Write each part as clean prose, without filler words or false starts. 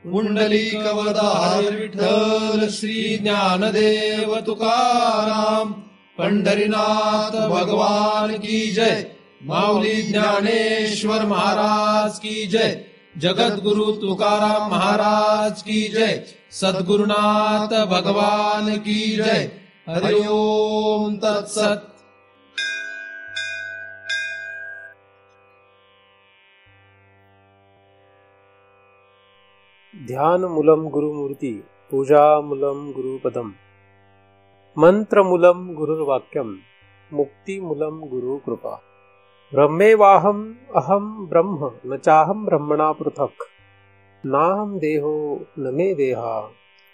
पुंडलिकवरदा हरी विठ्ठल श्री ज्ञानदेव तुकाराम. पंढरीनाथ भगवान की जय. माऊली ज्ञानेश्वर महाराज की जय. जगद्गुरु तुकाराम महाराज की जय. सद्गुरुनाथ भगवान की जय. हरि ओम तत्सत. ध्यानमूलं गुरुमूर्ती पूजामूलं गुरुपदम मंत्रमूलं गुरुर्वाक्यम मुक्तिमूलं गुरुकृपा. ब्रह्मेवाहम् अहं ब्रह्म न चाहं ब्रह्मणा पृथक् नाहं देहो न मे देहा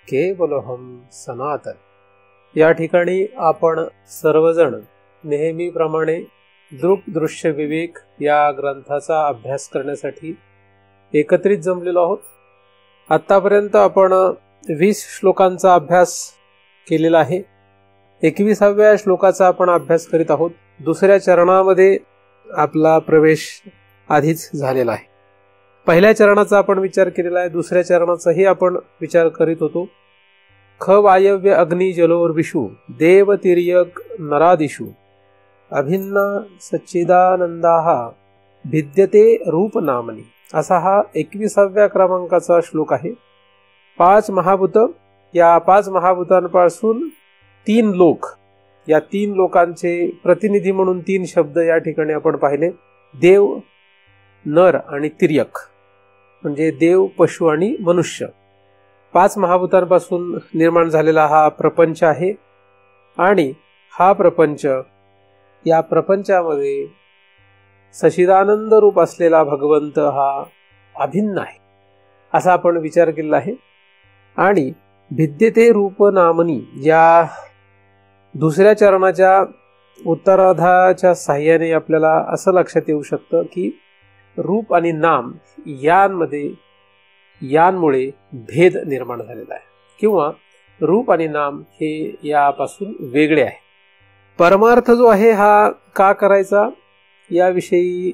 केवलोऽहं सनातन. या ठिकाणी आपण सर्वजण नेहमीप्रमाणे दृक् दृश्य विवेक या ग्रंथाचा अभ्यास करण्यासाठी एकत्रित जमलेलो आहोत. आतापर्यंत आपण 20 श्लोकांचा अभ्यास केलेला आहे. 21व्या श्लोकाचा आपण अभ्यास करीत आहोत. दुसऱ्या चरणामध्ये आपला प्रवेश आधीच झालेला आहे. पहिल्या चरणाचा आपण विचार केलेला आहे. दुसऱ्या चरणाचाही आपण विचार करीत होतो. ख वायव्य अग्नी जलोर्विषु देव तिर्यक नरादिषु अभिन्ना सच्चिदानंदाः भिद्यते रूप नामनी. असा हा 21व्या क्रमांकाचा श्लोक आहे. 5 महाभूत, या 5 महाभूतांपासून 3 लोक, या 3 लोकांचे प्रतिनिधी म्हणून 3 शब्द या ठिकाणी आपण पाहिले. देव, नर आणि तिर्यक, म्हणजे देव, पशु आणि मनुष्य. 5 महाभूतांपासून निर्माण झालेला हा प्रपंच आहे. आणि हा प्रपंच, या प्रपंचामध्ये सच्चिदानंद रूप असलेला भगवंत हा अभिन्न आहे असा आपण विचार केला आहे. आणि भिद्यते रूप नामनी या दुसऱ्या चरणाच्या उत्तरार्धाच्या साह्याने आपल्याला असं लक्षात येऊ शकतं की रूप आणि नाम यांमुळे भेद निर्माण झालेला आहे, किंवा रूप आणि नाम हे यापासून वेगळे आहे. परमार्थ जो आहे हा का करायचा याविषयी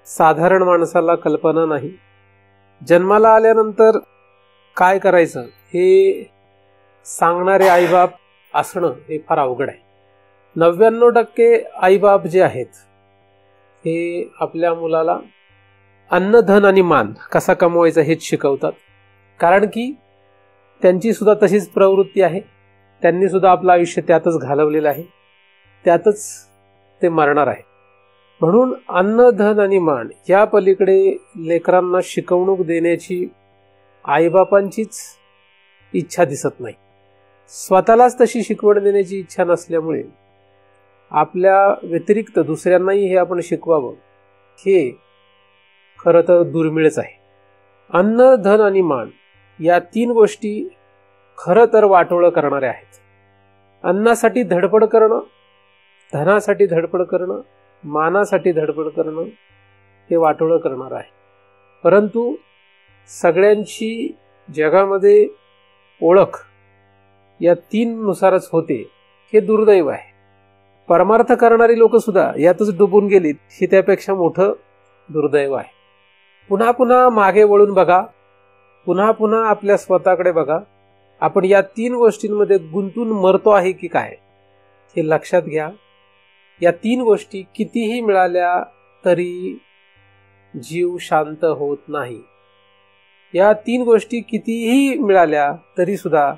साधारण माणसाला कल्पना नाही. जन्माला आल्यानंतर काय करायचं हे सांगणारे आईबाप असणं हे फार अवघड आहे. 99% आईबाप जे आहेत हे आपल्या मुलाला अन्न, धन आणि मान कसा कमवायचा हेच शिकवतात. कारण की त्यांची सुद्धा तशीच प्रवृत्ती आहे. त्यांनी सुद्धा आपलं आयुष्य त्यातच घालवलेलं आहे, त्यातच ते मरणार आहे. म्हणून अन्न, धन आणि मान या पलीकडे लेकरांना शिकवणूक देण्याची आईबापांचीच इच्छा दिसत नाही. स्वतःलाच तशी शिकवण देण्याची इच्छा नसल्यामुळे आपल्या व्यतिरिक्त दुसऱ्यांनाही हे आपण शिकवावं हे खरं तर दुर्मिळच आहे. अन्न, धन आणि मान या 3 गोष्टी खरं तर वाटोळं करणाऱ्या आहेत. अन्नासाठी धडपड करणं, धनासाठी धडपड करणं, मानासाठी धडपड करणं हे वाटोळं करणार आहे. परंतु सगळ्यांची जगामध्ये ओळख या 3 नुसारच होते हे दुर्दैव आहे. परमार्थ करणारी लोक सुद्धा यातच डुबून गेलीत हे त्यापेक्षा मोठं दुर्दैव आहे. पुन्हा पुन्हा मागे वळून बघा, पुन्हा पुन्हा आपल्या स्वतःकडे बघा. आपण या 3 गोष्टींमध्ये गुंतून मरतो आहे की काय हे लक्षात घ्या. या 3 गोष्टी कितीही मिळाल्या तरी जीव शांत होत नाही. या 3 गोष्टी कितीही मिळाल्या तरी सुद्धा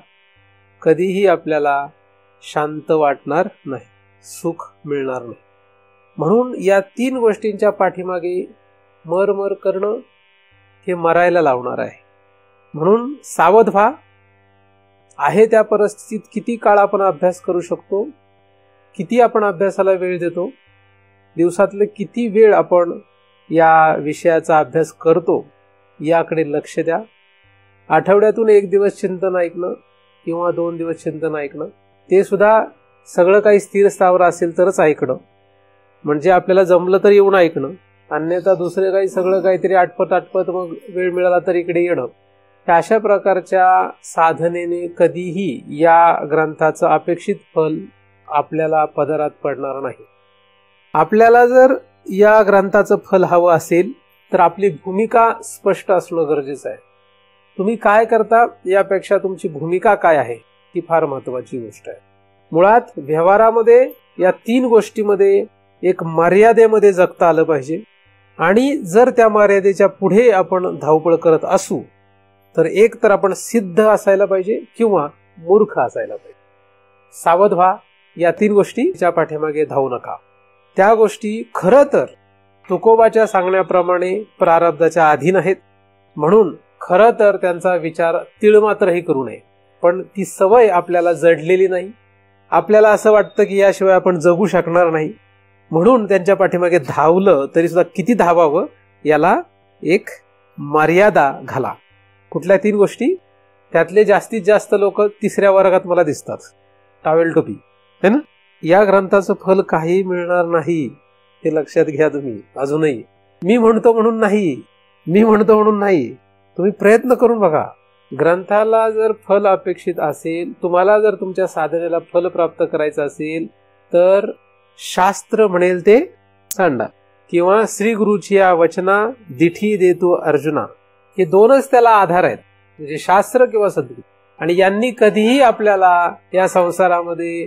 कधीही आपल्याला शांत वाटणार नाही, सुख मिळणार नाही. म्हणून या 3 गोष्टींच्या पाठीमागे मर करणं हे मरायला लावणार आहे. म्हणून सावध व्हा. आहे त्या परिस्थितीत किती काळ आपण अभ्यास करू शकतो, किती आपण अभ्यासाला वेळ देतो, दिवसातले किती वेळ आपण या विषयाचा अभ्यास करतो याकडे लक्ष द्या. आठवड्यातून 1 दिवस चिंतन ऐकणं किंवा 2 दिवस चिंतन ऐकणं, ते सुद्धा सगळं काही स्थिर स्थावर असेल तरच ऐकणं, म्हणजे आपल्याला जमलं तर येऊन ऐकणं, अन्यथा दुसरे काही सगळं काहीतरी आटपत मग वेळ मिळाला तर इकडे येणं. अशा प्रकारच्या साधनेने कधीही या ग्रंथाचं अपेक्षित फल आपल्याला पदरात पडणार नाही. आपल्याला जर या ग्रंथाचं फल हवं असेल तर आपली भूमिका स्पष्ट असणं गरजेचं आहे. तुम्ही काय करता यापेक्षा तुमची भूमिका काय आहे ही फार महत्वाची गोष्ट आहे. मुळात व्यवहारामध्ये या 3 गोष्टीमध्ये एक मर्यादेमध्ये जगता आलं पाहिजे. आणि जर त्या मर्यादेच्या पुढे आपण धावपळ करत असू तर एक तर आपण सिद्ध असायला पाहिजे किंवा मूर्ख असायला पाहिजे. सावध व्हा, या 3 गोष्टीच्या पाठीमागे धावू नका. त्या गोष्टी खरं तर तुकोबाच्या सांगण्याप्रमाणे प्रारब्धाच्या अधीन आहेत, म्हणून खरं तर त्यांचा विचार तिळमात्रही करू नये. पण ती सवय आपल्याला जडलेली नाही. आपल्याला असं वाटतं की याशिवाय आपण जगू शकणार नाही, म्हणून त्यांच्या पाठीमागे धावलं तरी सुद्धा किती धावावं याला एक मर्यादा घाला. कुठल्या 3 गोष्टी? त्यातले जास्तीत जास्त लोक 3ऱ्या वर्गात मला दिसतात, टावेल टोपी है ना. या ग्रंथाचं फल काही मिळणार नाही हे लक्षात घ्या तुम्ही. अजूनही मी म्हणतो म्हणून नाही, तुम्ही प्रयत्न करून बघा. ग्रंथाला जर फल अपेक्षित असेल, तुम्हाला जर तुमच्या साधनेला फल प्राप्त करायचं असेल तर शास्त्र म्हणेल ते सांडा किंवा श्री गुरुची या वचना दिठी देतो अर्जुना, हे 2च त्याला आधार आहेत, म्हणजे शास्त्र किंवा सद्गुरू. आणि यांनी कधीही आपल्याला या संसारामध्ये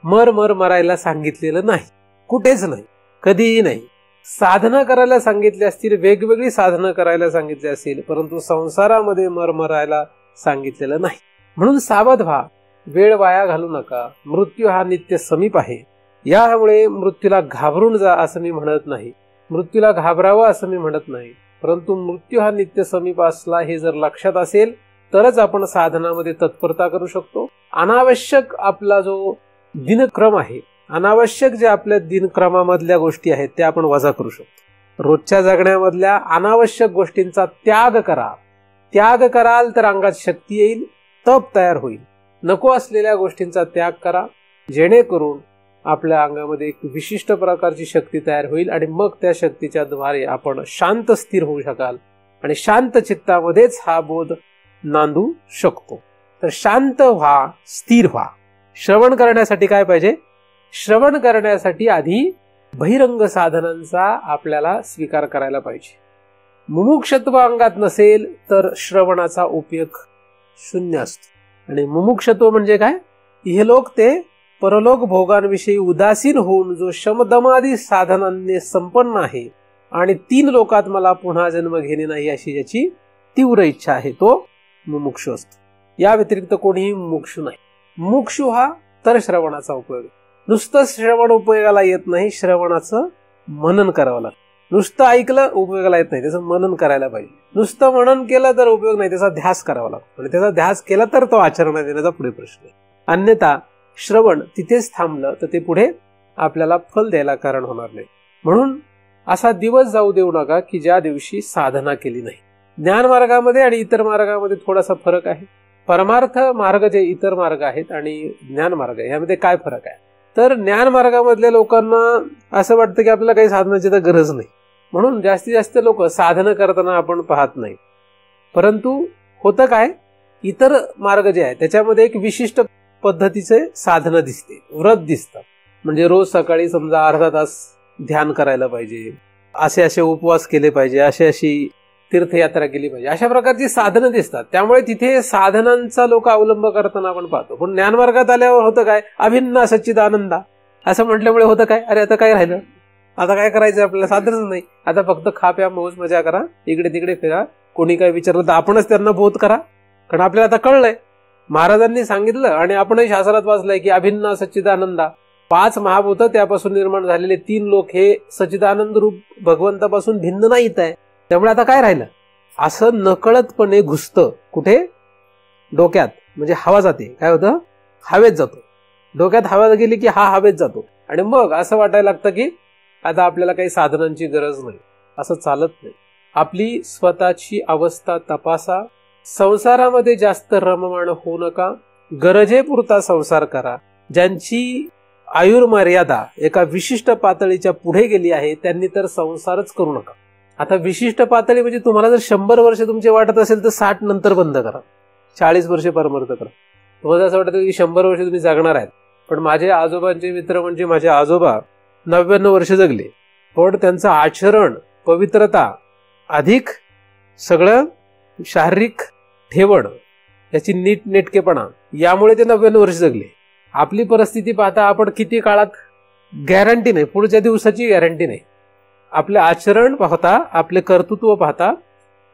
मरायला सांगितलेलं नाही, कुठेच नाही, कधीही नाही. साधना करायला सांगितली असतील, वेगवेगळी साधनं करायला सांगितली असेल, परंतु संसारामध्ये मरायला सांगितलेलं नाही. म्हणून सावध व्हा, वेळ वाया घालू नका. मृत्यू हा नित्य समीप आहे. यामुळे मृत्यूला घाबरून जा असं मी म्हणत नाही, मृत्यूला घाबरावं असं मी म्हणत नाही, परंतु मृत्यू हा नित्य समीप असला हे जर लक्षात असेल तरच आपण साधनामध्ये तत्परता करू शकतो. अनावश्यक आपला जो दिनक्रम आहे, अनावश्यक जे आपल्या दिनक्रमामधल्या गोष्टी आहेत त्या आपण वजा करू शकतो. रोजच्या जगण्यामधल्या अनावश्यक गोष्टींचा त्याग करा. त्याग कराल तर अंगात शक्ती येईल, तप तयार होईल. नको असलेल्या गोष्टींचा त्याग करा, जेणेकरून आपल्या अंगामध्ये एक विशिष्ट प्रकारची शक्ती तयार होईल आणि मग त्या शक्तीच्या द्वारे आपण शांत स्थिर होऊ शकाल आणि शांत चित्तामध्येच हा बोध नांदू शकतो. तर शांत व्हा, स्थिर व्हा. श्रवण करण्यासाठी काय पाहिजे? श्रवण करण्यासाठी आधी बहिरंग साधनांचा आपल्याला स्वीकार करायला पाहिजे. मुमुक्षत्व अंगात नसेल तर श्रवणाचा उपयोग शून्य असतो. आणि मुमुक्षत्व म्हणजे काय? हे लोक ते परलोक भोगांविषयी उदासीन होऊन जो शमदमादी साधनांनी संपन्न आहे आणि 3 लोकात मला पुन्हा जन्म घेणे नाही अशी ज्याची तीव्र इच्छा आहे तो मुमुक्षु असतो. या व्यतिरिक्त कोणीही मुमुक्षु नाही. मुमुक्षु हा तर श्रवणाचा उपयोग. नुसतं श्रवण उपयोगाला येत नाही, श्रवणाचं मनन करावं लागतं. नुसतं ऐकलं उपयोगाला येत नाही, त्याचं मनन करायला पाहिजे. नुसतं मनन केलं तर उपयोग नाही, त्याचा ध्यास करावा लागतो आणि त्याचा ध्यास केला तर तो आचरणात येण्याचा पुढे प्रश्न आहे. अन्यथा श्रवण तिथेच थांबलं तर ते पुढे आपल्याला फल द्यायला कारण होणार नाही. म्हणून असा दिवस जाऊ देऊ नका की ज्या दिवशी साधना केली नाही. ज्ञान मार्गामध्ये आणि इतर मार्गामध्ये थोडासा फरक आहे. परमार्थ मार्ग जे इतर मार्ग आहेत आणि ज्ञान मार्ग यामध्ये काय फरक आहे? तर ज्ञान मार्गामधल्या लोकांना असं वाटतं की आपल्याला काही साधनाची तर गरज नाही, म्हणून जास्तीत जास्त लोक साधना करताना आपण पाहत नाही. परंतु होतं काय, इतर मार्ग जे आहे त्याच्यामध्ये एक विशिष्ट पद्धतीचे साधना दिसते, व्रत दिसतात. म्हणजे रोज सकाळी समजा अर्धा तास ध्यान करायला पाहिजे, असे उपवास केले पाहिजे, अशी तीर्थयात्रा केली पाहिजे, अशा प्रकारची साधनं दिसतात. त्यामुळे तिथे साधनांचा लोक अवलंब करताना आपण पाहतो. पण ज्ञानमार्गात आल्यावर होतं काय, अभिन्न सच्चिदानंदा असं म्हटल्यामुळे होतं काय, अरे आता काय राहिलं, आता काय करायचं आपल्याला, साधनच नाही. आता फक्त खा प्या मौज मजा करा, इकडे तिकडे फिरा, कोणी काय विचारलं तर आपणच त्यांना बोध करा. कारण आपल्याला आता कळलंय, महाराजांनी सांगितलं आणि आपणही शास्त्रात वाचलंय की अभिन्न सच्चिदानंदा 5 महाभूत त्यापासून निर्माण झालेले 3 लोक हे सच्चिदानंद रूप भगवंतापासून भिन्न नाहीत आहे. त्यामुळे आता काय राहिलं, असं नकळतपणे घुसतं कुठे, डोक्यात. म्हणजे हवा जाते, काय होतं, हवेत जातो. डोक्यात हवा गेली की हा हवेत जातो आणि मग असं वाटायला लागतं की आता आपल्याला काही साधनांची गरज नाही. असं चालत नाही. आपली स्वतःची अवस्था तपासा. संसारामध्ये जास्त रममाण होऊ नका. गरजेपुरता संसार करा. ज्यांची आयुर्मर्यादा एका विशिष्ट पातळीच्या पुढे गेली आहे त्यांनी तर संसारच करू नका. आता विशिष्ट पातळी म्हणजे तुम्हाला जर 100 वर्ष तुमचे वाटत असेल तर 60 नंतर बंद करा, 40 वर्षे परमार्थ करा. तुम्हाला असं वाटतं की 100 वर्ष तुम्ही जगणार आहेत. पण माझे आजोबांचे मित्र म्हणजे माझे आजोबा 99 वर्ष जगले, पण त्यांचं आचरण, पवित्रता, अधिक सगळं शारीरिक ठेवण, याची नीटनेटकेपणा, यामुळे ते 99 वर्ष जगले. आपली परिस्थिती पाहता आपण किती काळात गॅरंटी नाही, पुढच्या दिवसाची गॅरंटी नाही. आपलं आचरण पाहता, आपले कर्तृत्व पाहता,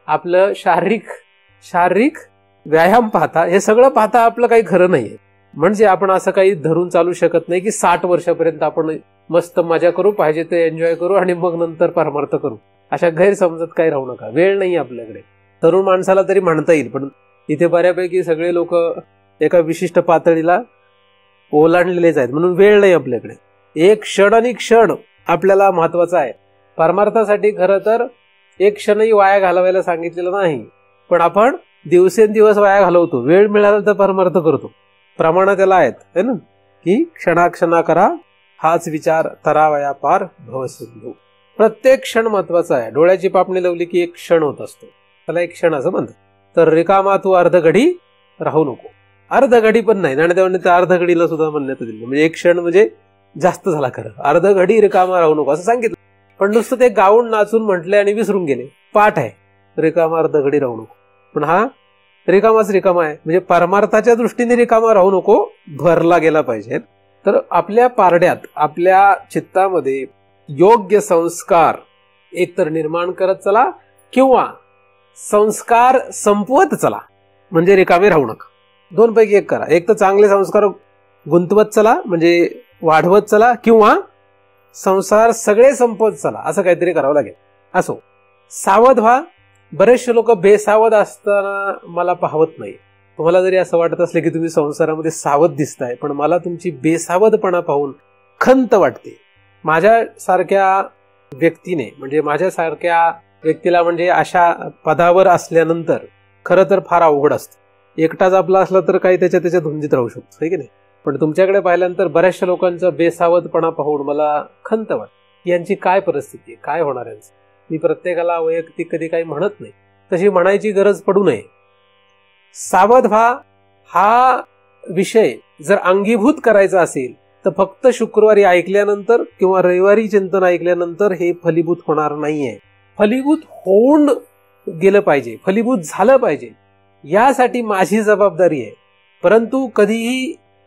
आपलं शारीरिक व्यायाम पाहता, हे सगळं पाहता आपलं काही खरं नाहीये. म्हणजे आपण असं काही धरून चालू शकत नाही की 60 वर्षापर्यंत आपण मस्त मजा करू, पाहिजे ते एन्जॉय करू आणि मग नंतर परमार्थ करू. अशा गैरसमजत काही राहू नका. वेळ नाही आपल्याकडे. तरुण माणसाला तरी म्हणता येईल, पण इथे बऱ्यापैकी सगळे लोक एका विशिष्ट पातळीला ओलांडलेलेच आहेत, म्हणून वेळ नाही आपल्याकडे. एक क्षण आणि क्षण आपल्याला महत्वाचा आहे. परमार्थासाठी खरं तर एक क्षणही वाया घालवायला सांगितलेलं नाही, पण आपण दिवसेंदिवस वाया घालवतो. वेळ मिळाला तर परमार्थ करतो. प्रमाण त्याला आहेत है ना, की क्षणाक्षणा करा हाच विचार तरावया पार भवसिंधू. प्रत्येक क्षण महत्वाचा आहे. डोळ्याची पापणी लावली की एक क्षण होत असतो, त्याला एक क्षण असं म्हणतात. तर रिकामा तू अर्धघडी राहू नको. अर्धघडी पण नाही, ज्ञानदेवांनी त्या अर्धघडीला सुद्धा मान्यता दिली. म्हणजे एक क्षण म्हणजे जास्त झाला खरं. अर्धघडी रिकामा राहू नको असं सांगितलं, पण नुसतं ते गाऊन नाचून म्हटले आणि विसरून गेले. पाठ आहे रिकामा अर्धघडी राहू नको, पण हा रिकामाच रिकामा आहे. म्हणजे परमार्थाच्या दृष्टीने रिकामा राहू नको, भरला गेला पाहिजे. तर आपल्या पारड्यात, आपल्या चित्तामध्ये योग्य संस्कार एकतर निर्माण करत चला किंवा संस्कार संपवत चला. म्हणजे रिकामे राहू नका. 2 पैकी एक करा. एक तर चांगले संस्कार गुंतवत चला, म्हणजे वाढवत चला, किंवा संसार सगळे संपवत चला, असं काहीतरी करावं लागेल. असो, सावध व्हा. बरेचसे लोक बेसावध असताना मला पाहवत नाही. तुम्हाला जरी असं वाटत असले की तुम्ही संसारामध्ये सावध दिसताय, पण मला तुमची बेसावधपणा पाहून खंत वाटते. माझ्यासारख्या व्यक्तीने, म्हणजे माझ्यासारख्या व्यक्तीला, म्हणजे अशा पदावर असल्यानंतर खरं तर फार अवघड असतं. एकटाच आपला असला तर काही त्याच्या धुंदीत राहू शकतो, आहे की नाही. पण तुमच्याकडे पाहिल्यानंतर बऱ्याचशा लोकांचा बेसावधपणा पाहून मला खंत वाटते. यांची काय परिस्थिती आहे, काय होणार यांचं. मी प्रत्येकाला वैयक्तिक कधी काही म्हणत नाही, तशी म्हणायची गरज पडू नये. सावध व्हा. हा विषय जर अंगीभूत करायचा असेल तर फक्त शुक्रवारी ऐकल्यानंतर किंवा रविवारी चिंतन ऐकल्यानंतर हे फलीभूत होणार नाहीये. फलीभूत होऊन गेलं पाहिजे, फलीभूत झालं पाहिजे, यासाठी माझी जबाबदारी आहे. परंतु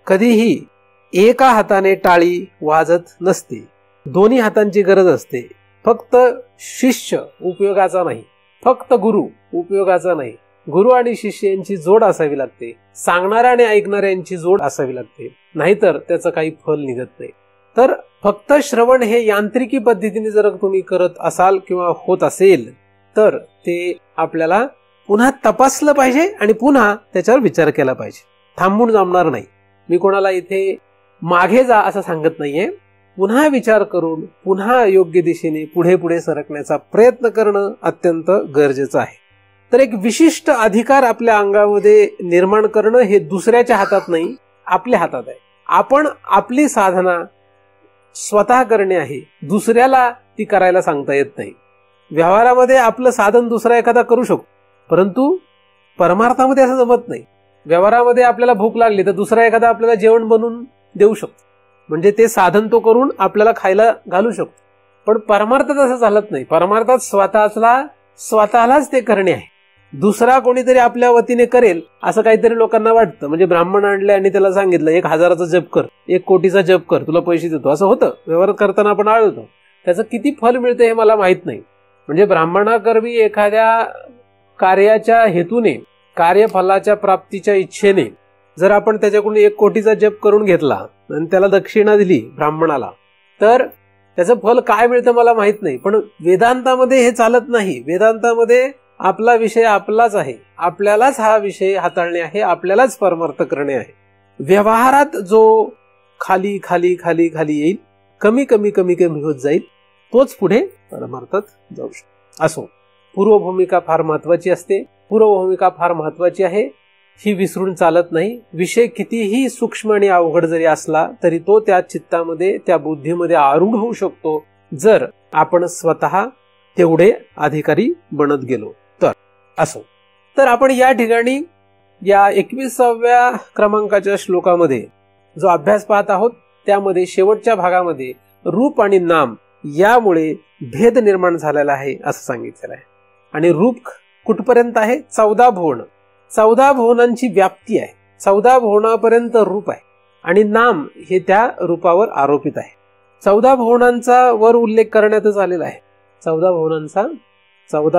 कधीही एका हाताने टाळी वाजत नसते. दोन्ही हातांची गरज असते. फक्त शिष्य उपयोगाचा नाही, फक्त गुरु उपयोगाचा नाही. गुरु आणि शिष्य यांची जोड असावी लागते. सांगणाऱ्या आणि ऐकणाऱ्यांची जोड असावी लागते, नाहीतर त्याचं काही फल निघत नाही. तर फक्त श्रवण हे यांत्रिकी पद्धतीने जर तुम्ही करत असाल किंवा होत असेल तर ते आपल्याला पुन्हा तपासलं पाहिजे आणि पुन्हा त्याच्यावर विचार केला पाहिजे. थांबून जमणार नाही. मी कोणाला इथे मागे जा असं सांगत नाहीये. पुन्हा विचार करून पुन्हा योग्य दिशेने पुढे सरकण्याचा प्रयत्न करणं अत्यंत गरजेचं आहे. तर एक विशिष्ट अधिकार आपल्या अंगामध्ये निर्माण करणं हे दुसऱ्याच्या हातात नाही, आपल्या हातात आहे. आपण आपली साधना स्वतः करणे आहे, दुसऱ्याला ती करायला सांगता येत नाही. व्यवहारामध्ये आपलं साधन दुसरा एखादा करू शकतो, परंतु परमार्थामध्ये असं जमत नाही. व्यवहारामध्ये आपल्याला भूक लागली तर दुसरा एखादा आपल्याला जेवण बनवून देऊ शकतो, म्हणजे ते साधन तो करून आपल्याला खायला घालू शकतो. पण परमार्थात असं चालत नाही. परमार्थात स्वतःलाच ते करणे आहे. दुसरा कोणीतरी आपल्या वतीने करेल असं काहीतरी लोकांना वाटतं. म्हणजे ब्राह्मण आणले आणि त्याला सांगितलं 1000चा जप कर, 1 कोटीचा जप कर, तुला पैसे देतो, असं होतं. व्यवहार करताना आपण आळतो. त्याचं किती फल मिळतं हे मला माहित नाही. म्हणजे ब्राह्मणाकरवी एखाद्या कार्याच्या हेतूने, कार्यफलाच्या प्राप्तीच्या इच्छेने जर आपण त्याच्याकडून 1 कोटीचा जप करून घेतला आणि त्याला दक्षिणा दिली ब्राह्मणाला, तर त्याचं फल काय मिळतं मला माहित नाही. पण वेदांतामध्ये हे चालत नाही. वेदांतामध्ये आपला विषय आपलाच आहे, आपल्यालाच हा विषय हाताळणे आहे, आपल्यालाच परमार्थ करणे आहे. व्यवहारात जो खाली खाली खाली खाली येईल, कमी कमी कमी कमी होत जाईल, तोच पुढे परमार्थात जाऊ शकतो. असो, पूर्वभूमिका फार महत्वाची असते. पूर्वभूमिका फार महत्वाची आहे, ही विसरून चालत नाही. विषय कितीही सूक्ष्म आणि अवघड जरी असला तरी तो त्या चित्तामध्ये, त्या बुद्धीमध्ये आरूढ होऊ शकतो, जर आपण स्वतः तेवढे अधिकारी बनत गेलो तर. असो, तर आपण या ठिकाणी या 21व्या क्रमांकाच्या श्लोकामध्ये जो अभ्यास पाहत आहोत त्यामध्ये शेवटच्या भागामध्ये रूप आणि नाम यामुळे भेद निर्माण झालेला आहे असं सांगितलेलं आहे. आणि रूप कुठपर्यंत आहे? 14 भुवन. 14 भुवनांची व्याप्ती आहे, 14 भुवनापर्यंत रूप आहे आणि नाम हे त्या रूपावर आरोपित आहे. 14 भुवनांचा वर उल्लेख करण्यातच आलेला आहे. 14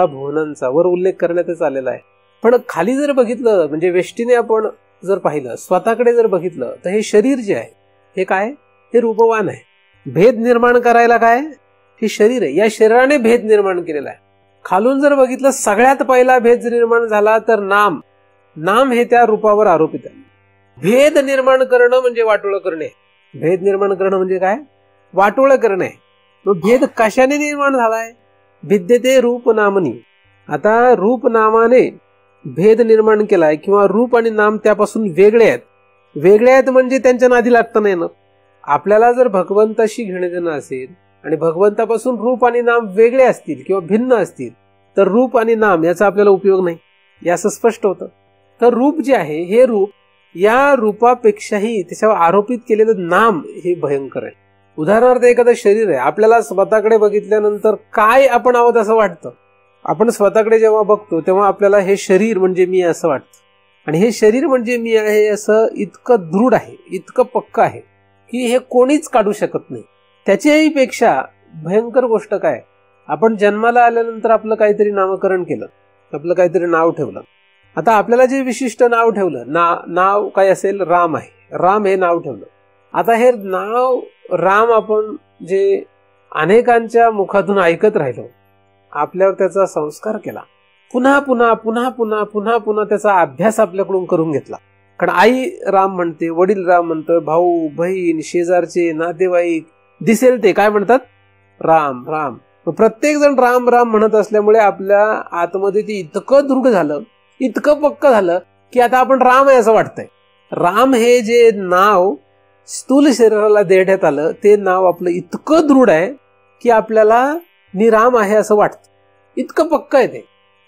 भुवनांचा वर उल्लेख करण्यातच आलेला आहे. पण खाली जर बघितलं, म्हणजे वेष्टीने आपण जर पाहिलं, स्वतःकडे जर बघितलं, तर हे शरीर जे आहे हे काय, हे रूपवान आहे. भेद निर्माण करायला काय, हे शरीर आहे. या शरीराने भेद निर्माण केलेला आहे. खालून जर बघितलं, सगळ्यात पहिला भेद निर्माण झाला तर नाम हे त्या रूपावर आरोपित आहे. भेद निर्माण करणं म्हणजे वाटोळं करणे. भेद निर्माण करणं म्हणजे काय, वाटोळं करणे. मग भेद कशाने निर्माण झालाय, भिद्यते रूप नामनी. आता रूप नामाने भेद निर्माण केलाय, किंवा रूप आणि नाम त्यापासून वेगळे आहेत म्हणजे त्यांच्या नादी लागता नाही येणार. आपल्याला जर भगवंताशी घेणे देणं असेल आणि भगवंतापासून रूप आणि नाम वेगळे असतील किंवा भिन्न असतील, तर रूप आणि नाम याचा आपल्याला उपयोग नाही, याचं स्पष्ट होतं. तर रूप जे आहे, हे रूप या रूपापेक्षाही त्याच्यावर आरोपित केलेलं नाम हे भयंकर आहे. उदाहरणार्थ एखादं शरीर आहे, आपल्याला स्वतःकडे बघितल्यानंतर काय आपण आहोत असं वाटतं. आपण स्वतःकडे जेव्हा बघतो तेव्हा आपल्याला हे शरीर म्हणजे मी असं वाटतं. आणि हे शरीर म्हणजे मी आहे असं इतकं दृढ आहे, इतकं पक्क आहे की हे कोणीच काढू शकत नाही. त्याच्याही पेक्षा भयंकर गोष्ट काय, आपण जन्माला आल्यानंतर आपलं काहीतरी नामकरण केलं, आपलं काहीतरी नाव ठेवलं. आता आपल्याला जे विशिष्ट नाव ठेवलं, नाव काय असेल, राम आहे, राम हे नाव ठेवलं. आता हे नाव राम आपण जे अनेकांच्या मुखातून ऐकत राहिलो, आपल्यावर त्याचा संस्कार केला, पुन्हा पुन्हा पुन्हा पुन्हा पुन्हा पुन्हा त्याचा अभ्यास आपल्याकडून करून घेतला. कारण आई राम म्हणते, वडील राम म्हणतोय, भाऊ बहीण शेजारचे नातेवाईक दिसेल ते काय म्हणतात, राम राम. प्रत्येक जण राम राम म्हणत असल्यामुळे आपल्या आतमध्ये ते इतकं दृढ झालं, इतकं पक्क झालं की आता आपण राम आहे असं वाटतंय. राम हे जे नाव स्थूल शरीराला देण्यात आलं, ते नाव आपलं इतकं दृढ आहे की आपल्याला मी राम आहे असं वाटतं, इतकं पक्क आहे ते.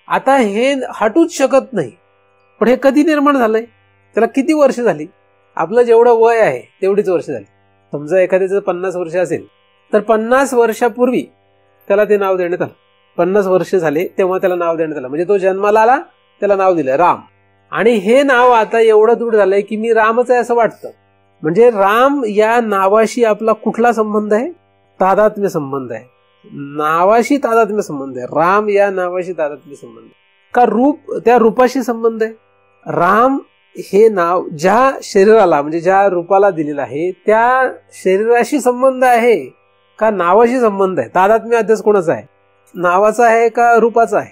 आता हे हटूच शकत नाही. पण हे कधी निर्माण झालंय, त्याला किती वर्ष झाली, आपलं जेवढं वय आहे तेवढीच वर्ष झाली. समजा एखाद्याचं 50 वर्ष असेल तर 50 वर्षापूर्वी त्याला ते नाव देण्यात आलं. 50 वर्ष झाले तेव्हा त्याला नाव देण्यात आलं, म्हणजे तो जन्माला आला, त्याला नाव दिलं राम. आणि हे नाव आता एवढं दृढ झालंय की मी रामच आहे असं वाटतं. म्हणजे राम या नावाशी आपला कुठला संबंध आहे, तादात्म्य संबंध आहे. नावाशी तादात्म्य संबंध आहे, राम या नावाशी तादात्म्य संबंध आहे. का रूप त्या रूपाशी संबंध आहे. राम हे नाव ज्या शरीराला म्हणजे ज्या रूपाला दिलेलं आहे त्या शरीराशी संबंध आहे का नावाशी संबंध आहे. तादात्म्य अध्यास कोणाचा आहे, नावाचा आहे का रूपाचा आहे.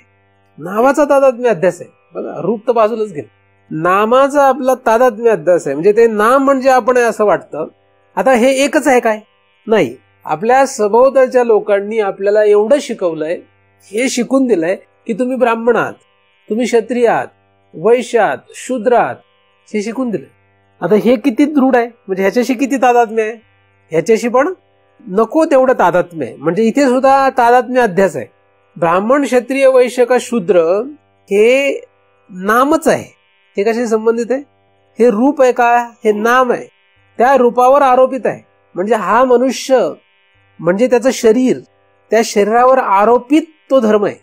नावाचा तादात्म्य अध्यास आहे बघा, रूप तर बाजूलाच गेलं. नामाचा आपला तादात्म्य अध्यास आहे, म्हणजे ते नाम म्हणजे आपण आहे असं वाटतं. आता हे एकच आहे काय, नाही. आपल्या सभोवतालच्या लोकांनी आपल्याला एवढं शिकवलंय, हे शिकून दिलंय की तुम्ही ब्राह्मण आहात, तुम्ही क्षत्रिय आहात, वैश्य आहात, शूद्र आहात, हे शिकून दिलंय. आता हे किती दृढ आहे, म्हणजे ह्याच्याशी किती तादात्म्य आहे, ह्याच्याशी पण नको तेवढं तादात्म्य आहे. म्हणजे इथे सुद्धा तादात्म्य अध्यास आहे. ब्राह्मण, क्षत्रिय, वैश्य का शूद्र हे नामच आहे. हे कशाशी संबंधित आहे, हे रूप आहे का, हे नाम आहे, त्या रूपावर आरोपित आहे. म्हणजे हा मनुष्य म्हणजे त्याचं शरीर, त्या शरीरावर आरोपित तो धर्म आहे.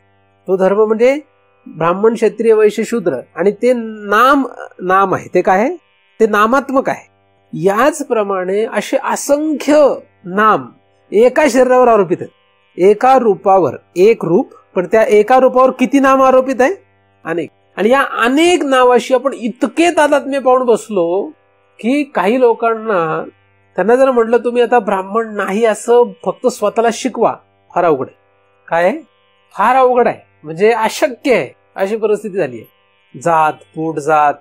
तो धर्म म्हणजे ब्राह्मण, क्षत्रिय, वैश्य, शूद्र. आणि ते नाम आहे, ते काय आहे, ते नामात्मक आहे. याचप्रमाणे असे असंख्य नाम एका शरीरावर आरोपित आहेत. एका रूपावर एक रूप, पण त्या एका रूपावर किती नाम आरोपित आहे, अनेक. आणि या अनेक नावाशी आपण इतके तादात्म्य पाहून बसलो की काही लोकांना, त्यांना जर म्हटलं तुम्ही आता ब्राह्मण नाही असं फक्त स्वतःला शिकवा, फार अवघड आहे. काय आहे, फार अवघड आहे, म्हणजे अशक्य आहे अशी परिस्थिती झाली आहे. जात, पोट जात,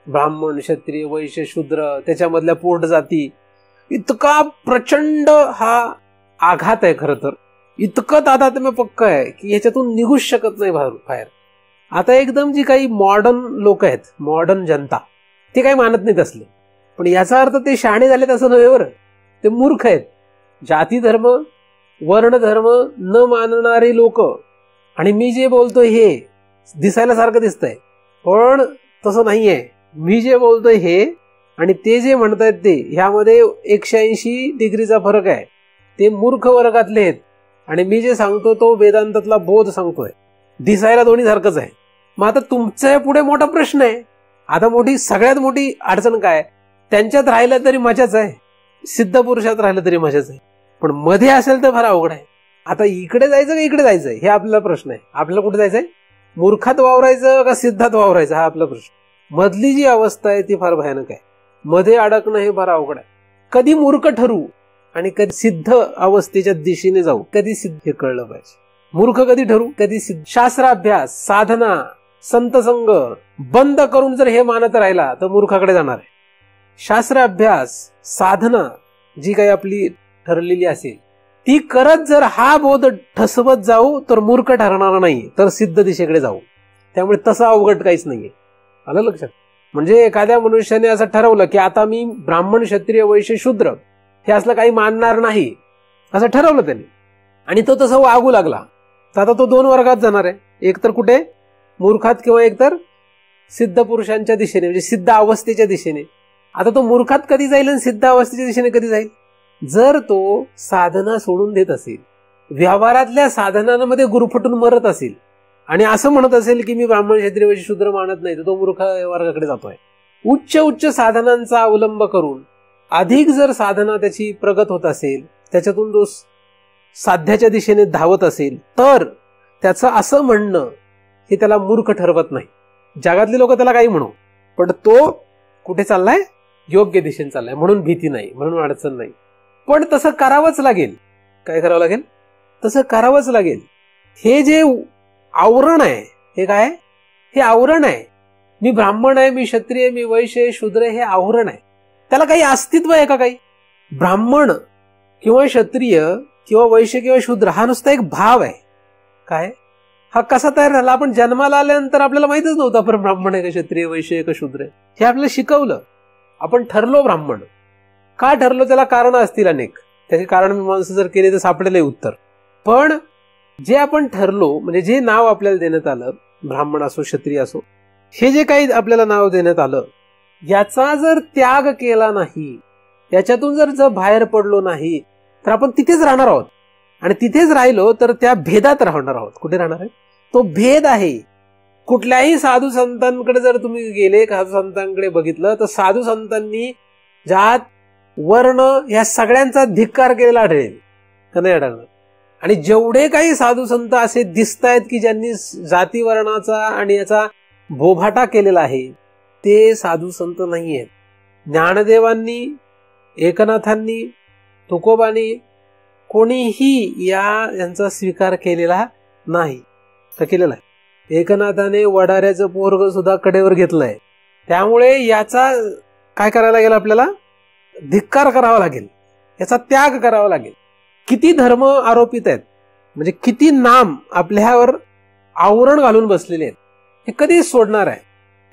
ब्राह्मण, क्षत्रिय, वैश्य, शूद्र, त्याच्यामधल्या पोट जाती, इतका प्रचंड हा आघात आहे. खरं तर इतकं तादात्म्य पक्क आहे की ह्याच्यातून निघूच शकत नाही बाहेर. आता एकदम जी काही मॉडर्न लोक आहेत, मॉडर्न जनता, ते काही मानत नाहीत असले. पण याचा अर्थ ते शहाणे झालेत असं नव्हे बरं, ते मूर्ख आहेत. जाती धर्म, वर्ण धर्म न मानणारे लोक. आणि मी जे बोलतोय हे दिसायला सारखं दिसतंय, पण तसं नाहीये. मी जे बोलतोय हे आणि ते जे म्हणतायत ते, ह्यामध्ये 180 डिग्रीचा फरक आहे. ते मूर्ख वर्गातले आहेत आणि मी जे सांगतो तो वेदांतातला बोध सांगतोय. दिसायला दोन्ही सारखंच आहे. मग आता तुमच्या पुढे मोठा प्रश्न आहे आता सगळ्यात मोठी अडचण काय, त्यांच्यात राहिलं तरी मजाच आहे, सिद्ध पुरुषात राहिलं तरी मजाच आहे, पण मध्ये असेल तर फार अवघड आहे. आता इकडे जायचं का इकडे जायचं हे आपला प्रश्न आहे. आपल्याला कुठे जायचंय, मूर्खात वावरायचं का सिद्धात वावरायचं हा आपला प्रश्न. मधली जी अवस्था आहे ती फार भयानक आहे. मध्ये अडकणं हे फार अवघड आहे. कधी मूर्ख ठरू आणि कधी सिद्ध अवस्थेच्या दिशेने जाऊ, कधी सिद्ध हे कळलं पाहिजे. मूर्ख कधी ठरू, कधी सिद्ध. शास्त्राभ्यास, साधना, संतसंग बंद करून जर हे मानत राहिला तर मूर्खाकडे जाणार आहे. शास्त्राभ्यास, साधना जी काही आपली ठरलेली असेल ती करत जर हा बोध ठसवत जाऊ तर मूर्ख ठरणार नाही, तर सिद्ध दिशेकडे जाऊ. त्यामुळे तसं अवघड काहीच नाहीये. आलं लक्षात. म्हणजे एखाद्या मनुष्याने असं ठरवलं की आता मी ब्राह्मण, क्षत्रिय, वैश्य, शूद्र हे असलं काही मानणार नाही, असं ठरवलं त्याने आणि तो तसं वागू लागला, तर आता तो 2 वर्गात जाणार आहे. एक तर कुठे, मूर्खात, किंवा एक तर सिद्ध पुरुषांच्या दिशेने, म्हणजे सिद्ध अवस्थेच्या दिशेने. आता तो मूर्खात कधी जाईल आणि सिद्ध अवस्थेच्या दिशेने कधी जाईल, जर तो साधना सोडून देत असेल, व्यवहारातल्या साधनांमध्ये गुरफटून मरत असेल आणि असं म्हणत असेल की मी ब्राह्मण, क्षत्रिय, वैश्य, शूद्र मानत नाही, तर तो मूर्ख वर्गाकडे जातोय. उच्च साधनांचा अवलंब करून अधिक जर साधना त्याची प्रगत होत असेल, त्याच्यातून तो साध्याच्या दिशेने धावत असेल, तर त्याचं असं म्हणणं हे त्याला मूर्ख ठरवत नाही. जगातले लोक त्याला काही म्हणू, पण तो कुठे चाललाय, योग्य दिशेने चाललाय, म्हणून भीती नाही, म्हणून अडचण नाही. पण तसं करावंच लागेल. काय करावं लागेल, तसं करावंच लागेल. हे जे आवरण आहे हे काय, हे आवरण आहे. मी ब्राह्मण आहे, मी क्षत्रिय, मी वैश्य, शूद्र, हे आवरण आहे. त्याला काही अस्तित्व आहे का काही? ब्राह्मण किंवा क्षत्रिय किंवा वैश्य किंवा शूद्र हा नुसता एक भाव आहे. काय, हा कसा तयार झाला? आपण जन्माला आल्यानंतर आपल्याला माहितच नव्हतं आपण ब्राह्मण आहे का, क्षत्रिय, वैश्य का, शूद्र आहे. हे आपल्याला शिकवलं. आपण ठरलो ब्राह्मण. का ठरलो त्याला कारण असतील अनेक. त्याचे कारण मीमांसा जर केले तर सापडेल उत्तर. पण जे आपण ठरलो, म्हणजे जे नाव आपल्याला देण्यात आलं, ब्राह्मण असो, क्षत्रिय असो, हे जे काही आपल्याला नाव देण्यात आलं, याचा जर त्याग केला नाही, याच्यातून जर बाहेर पडलो नाही, तर आपण तिथेच राहणार आहोत. आणि तिथेच राहिलो तर त्या भेदात राहणार आहोत. कुठे राहणार आहे? तो भेद आहे. कुठल्याही साधू संतांकडे जर तुम्ही गेले, साधू संतांकडे बघितलं, तर साधू संतांनी जात, वर्ण या सगळ्यांचा धिक्कार केलेला आढळेल का नाही आढळणार? आणि जेवढे काही साधू संत असे दिसत आहेत की ज्यांनी जाती वर्णाचा आणि याचा बोभाटा केलेला आहे, ते साधू संत नाही आहेत. ज्ञानदेवांनी, एकनाथांनी, तुकोबांनी कोणीही यांचा स्वीकार केलेला नाही. तर केलेला आहे. एकनाथाने वडाऱ्याचं पोरग सुद्धा कडेवर घेतलंय. त्यामुळे याचा काय करायला लागेल, आपल्याला धिक्कार करावा लागेल, याचा त्याग करावा लागेल. किती धर्म आरोपित आहेत, म्हणजे किती नाम आपल्यावर आवरण घालून बसलेले आहेत. हे कधी सोडणार आहे?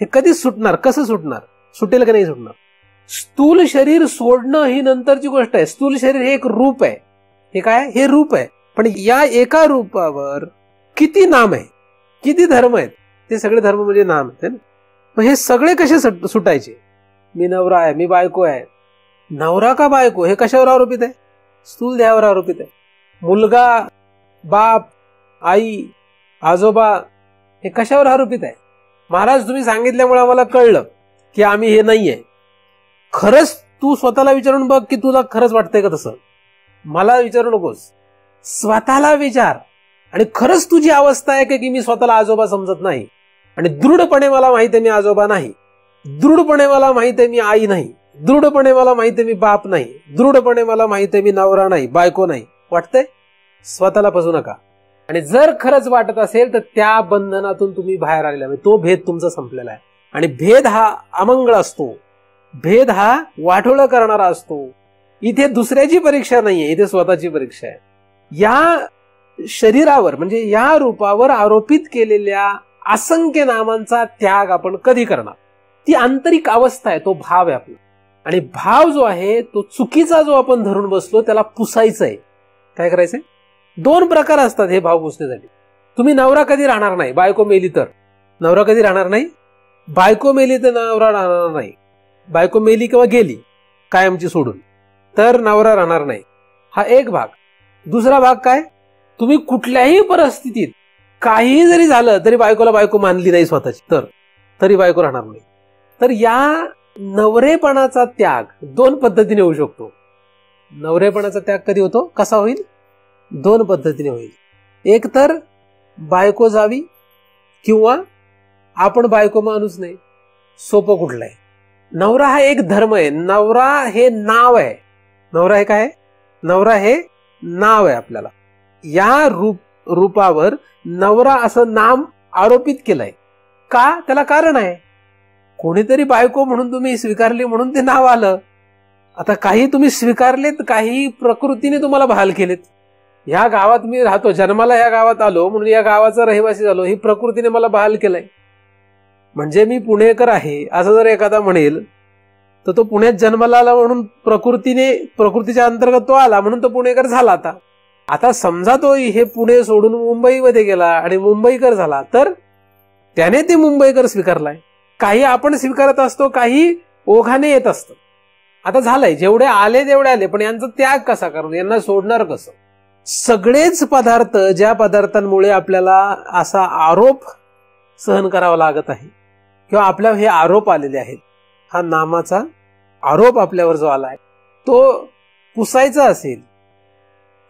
हे कधी सुटणार? कसं सुटणार? सुटेल का नाही सुटणार? स्थूल शरीर सोडणं ही नंतरची गोष्ट आहे. स्थूल शरीर हे एक रूप आहे. हे काय, हे रूप आहे. पण या एका रूपावर किती नाम आहे, किती धर्म आहेत. ते सगळे धर्म म्हणजे नाम आहेत. मग हे सगळे कसे सुटायचे? मी नवरा आहे, मी बायको आहे. नवरा का बायको हे कशावर आरोपित आहे? स्थूल देहावर आरोपित आहे. मुलगा, बाप, आई, आजोबा हे कशावर आरोपित आहे? महाराज तुम्ही सांगितल्यामुळे आम्हाला कळलं की आम्ही हे नाहीये. खरंच तू स्वतःला विचारून बघ की तुला खरंच वाटतंय का तसं. मला विचारू नकोस, स्वतःला विचार. आणि खरंच तुझी अवस्था आहे की मी स्वतःला आजोबा समजत नाही आणि दृढपणे मला माहित आहे मी आजोबा नाही, दृढपणे मला माहित आहे मी आई नाही, दृढपणे मला माहित आहे मी बाप नाही, दृढपणे मला माहित आहे मी नवरा नाही, बायको नाही. वाटतंय? स्वतःला फसू नका. आणि जर खरंच वाटत असेल तर त्या बंधनातून तुम्ही बाहेर आलेला आहे. तो भेद तुमचा संपलेला आहे. आणि भेद हा अमंगळ असतो. भेद हा वाटोळं करणारा असतो. इथे दुसऱ्याची परीक्षा नाहीये, इथे स्वतःची परीक्षा आहे. या शरीरावर म्हणजे या रूपावर आरोपित केलेल्या असंख्य नामांचा त्याग आपण कधी करणार? ती आंतरिक अवस्था आहे, तो भाव आहे आपला. आणि भाव जो आहे तो चुकीचा जो आपण धरून बसलो त्याला पुसायचं आहे. काय करायचंय? 2 प्रकार असतात हे भाव पुसण्यासाठी. तुम्ही नवरा कधी राहणार नाही, बायको मेली तर. नवरा कधी राहणार नाही, बायको मेली तर नवरा राहणार नाही. बायको मेली किंवा गेली कायमची सोडून तर नवरा राहणार नाही. हा एक भाग. दुसरा भाग काय? तुम्ही कुठल्याही परिस्थितीत काही जरी झालं तरी बायकोला बायको मानली नाही स्वतःची, तरी बायको राहणार नाही. तर या नवरेपणाचा त्याग दोन पद्धतीने होऊ शकतो. नवरेपणाचा त्याग कधी होतो, कसा होईल? दोन पद्धतीने होईल. एक तर बायको जावी किंवा आपण बायको माणूस नाही. सोपं कुठलं आहे? नवरा हा एक धर्म आहे. नवरा हे नाव आहे. नवरा हे काय? नवरा हे नाव आहे. आपल्याला या रूपावर नवरा असं नाम आरोपित केलंय का? त्याला कारण आहे. कोणीतरी बायको म्हणून तुम्ही स्वीकारली म्हणून ते नाव आलं. आता काही तुम्ही स्वीकारलेत, काही प्रकृतीने तुम्हाला बहाल केलेत. ह्या गावात मी राहतो, जन्माला या गावात आलो म्हणून या गावाचा रहिवासी झालो, ही प्रकृतीने मला बहाल केलंय. म्हणजे मी पुणेकर आहे असं जर एखादा म्हणेल तर तो पुण्यात जन्माला आला म्हणून प्रकृतीच्या अंतर्गत तो आला म्हणून तो पुणेकर झाला. आता समजा तो हे पुणे सोडून मुंबईमध्ये गेला आणि मुंबईकर झाला, तर त्याने ते मुंबईकर स्वीकारलाय. काही आपण स्वीकारत असतो, काही ओघाने येत असतं. आता झालंय, जेवढे आले तेवढे आले, पण यांचा त्याग कसा करू? यांना सोडणार कसं? सगळेच पदार्थ, ज्या पदार्थांमुळे आपल्याला असा आरोप सहन करावा लागत आहे किंवा आपल्यावर हे आरोप आलेले आहेत, हा नामाचा आरोप आपल्यावर जो आलाय तो पुसायचा असेल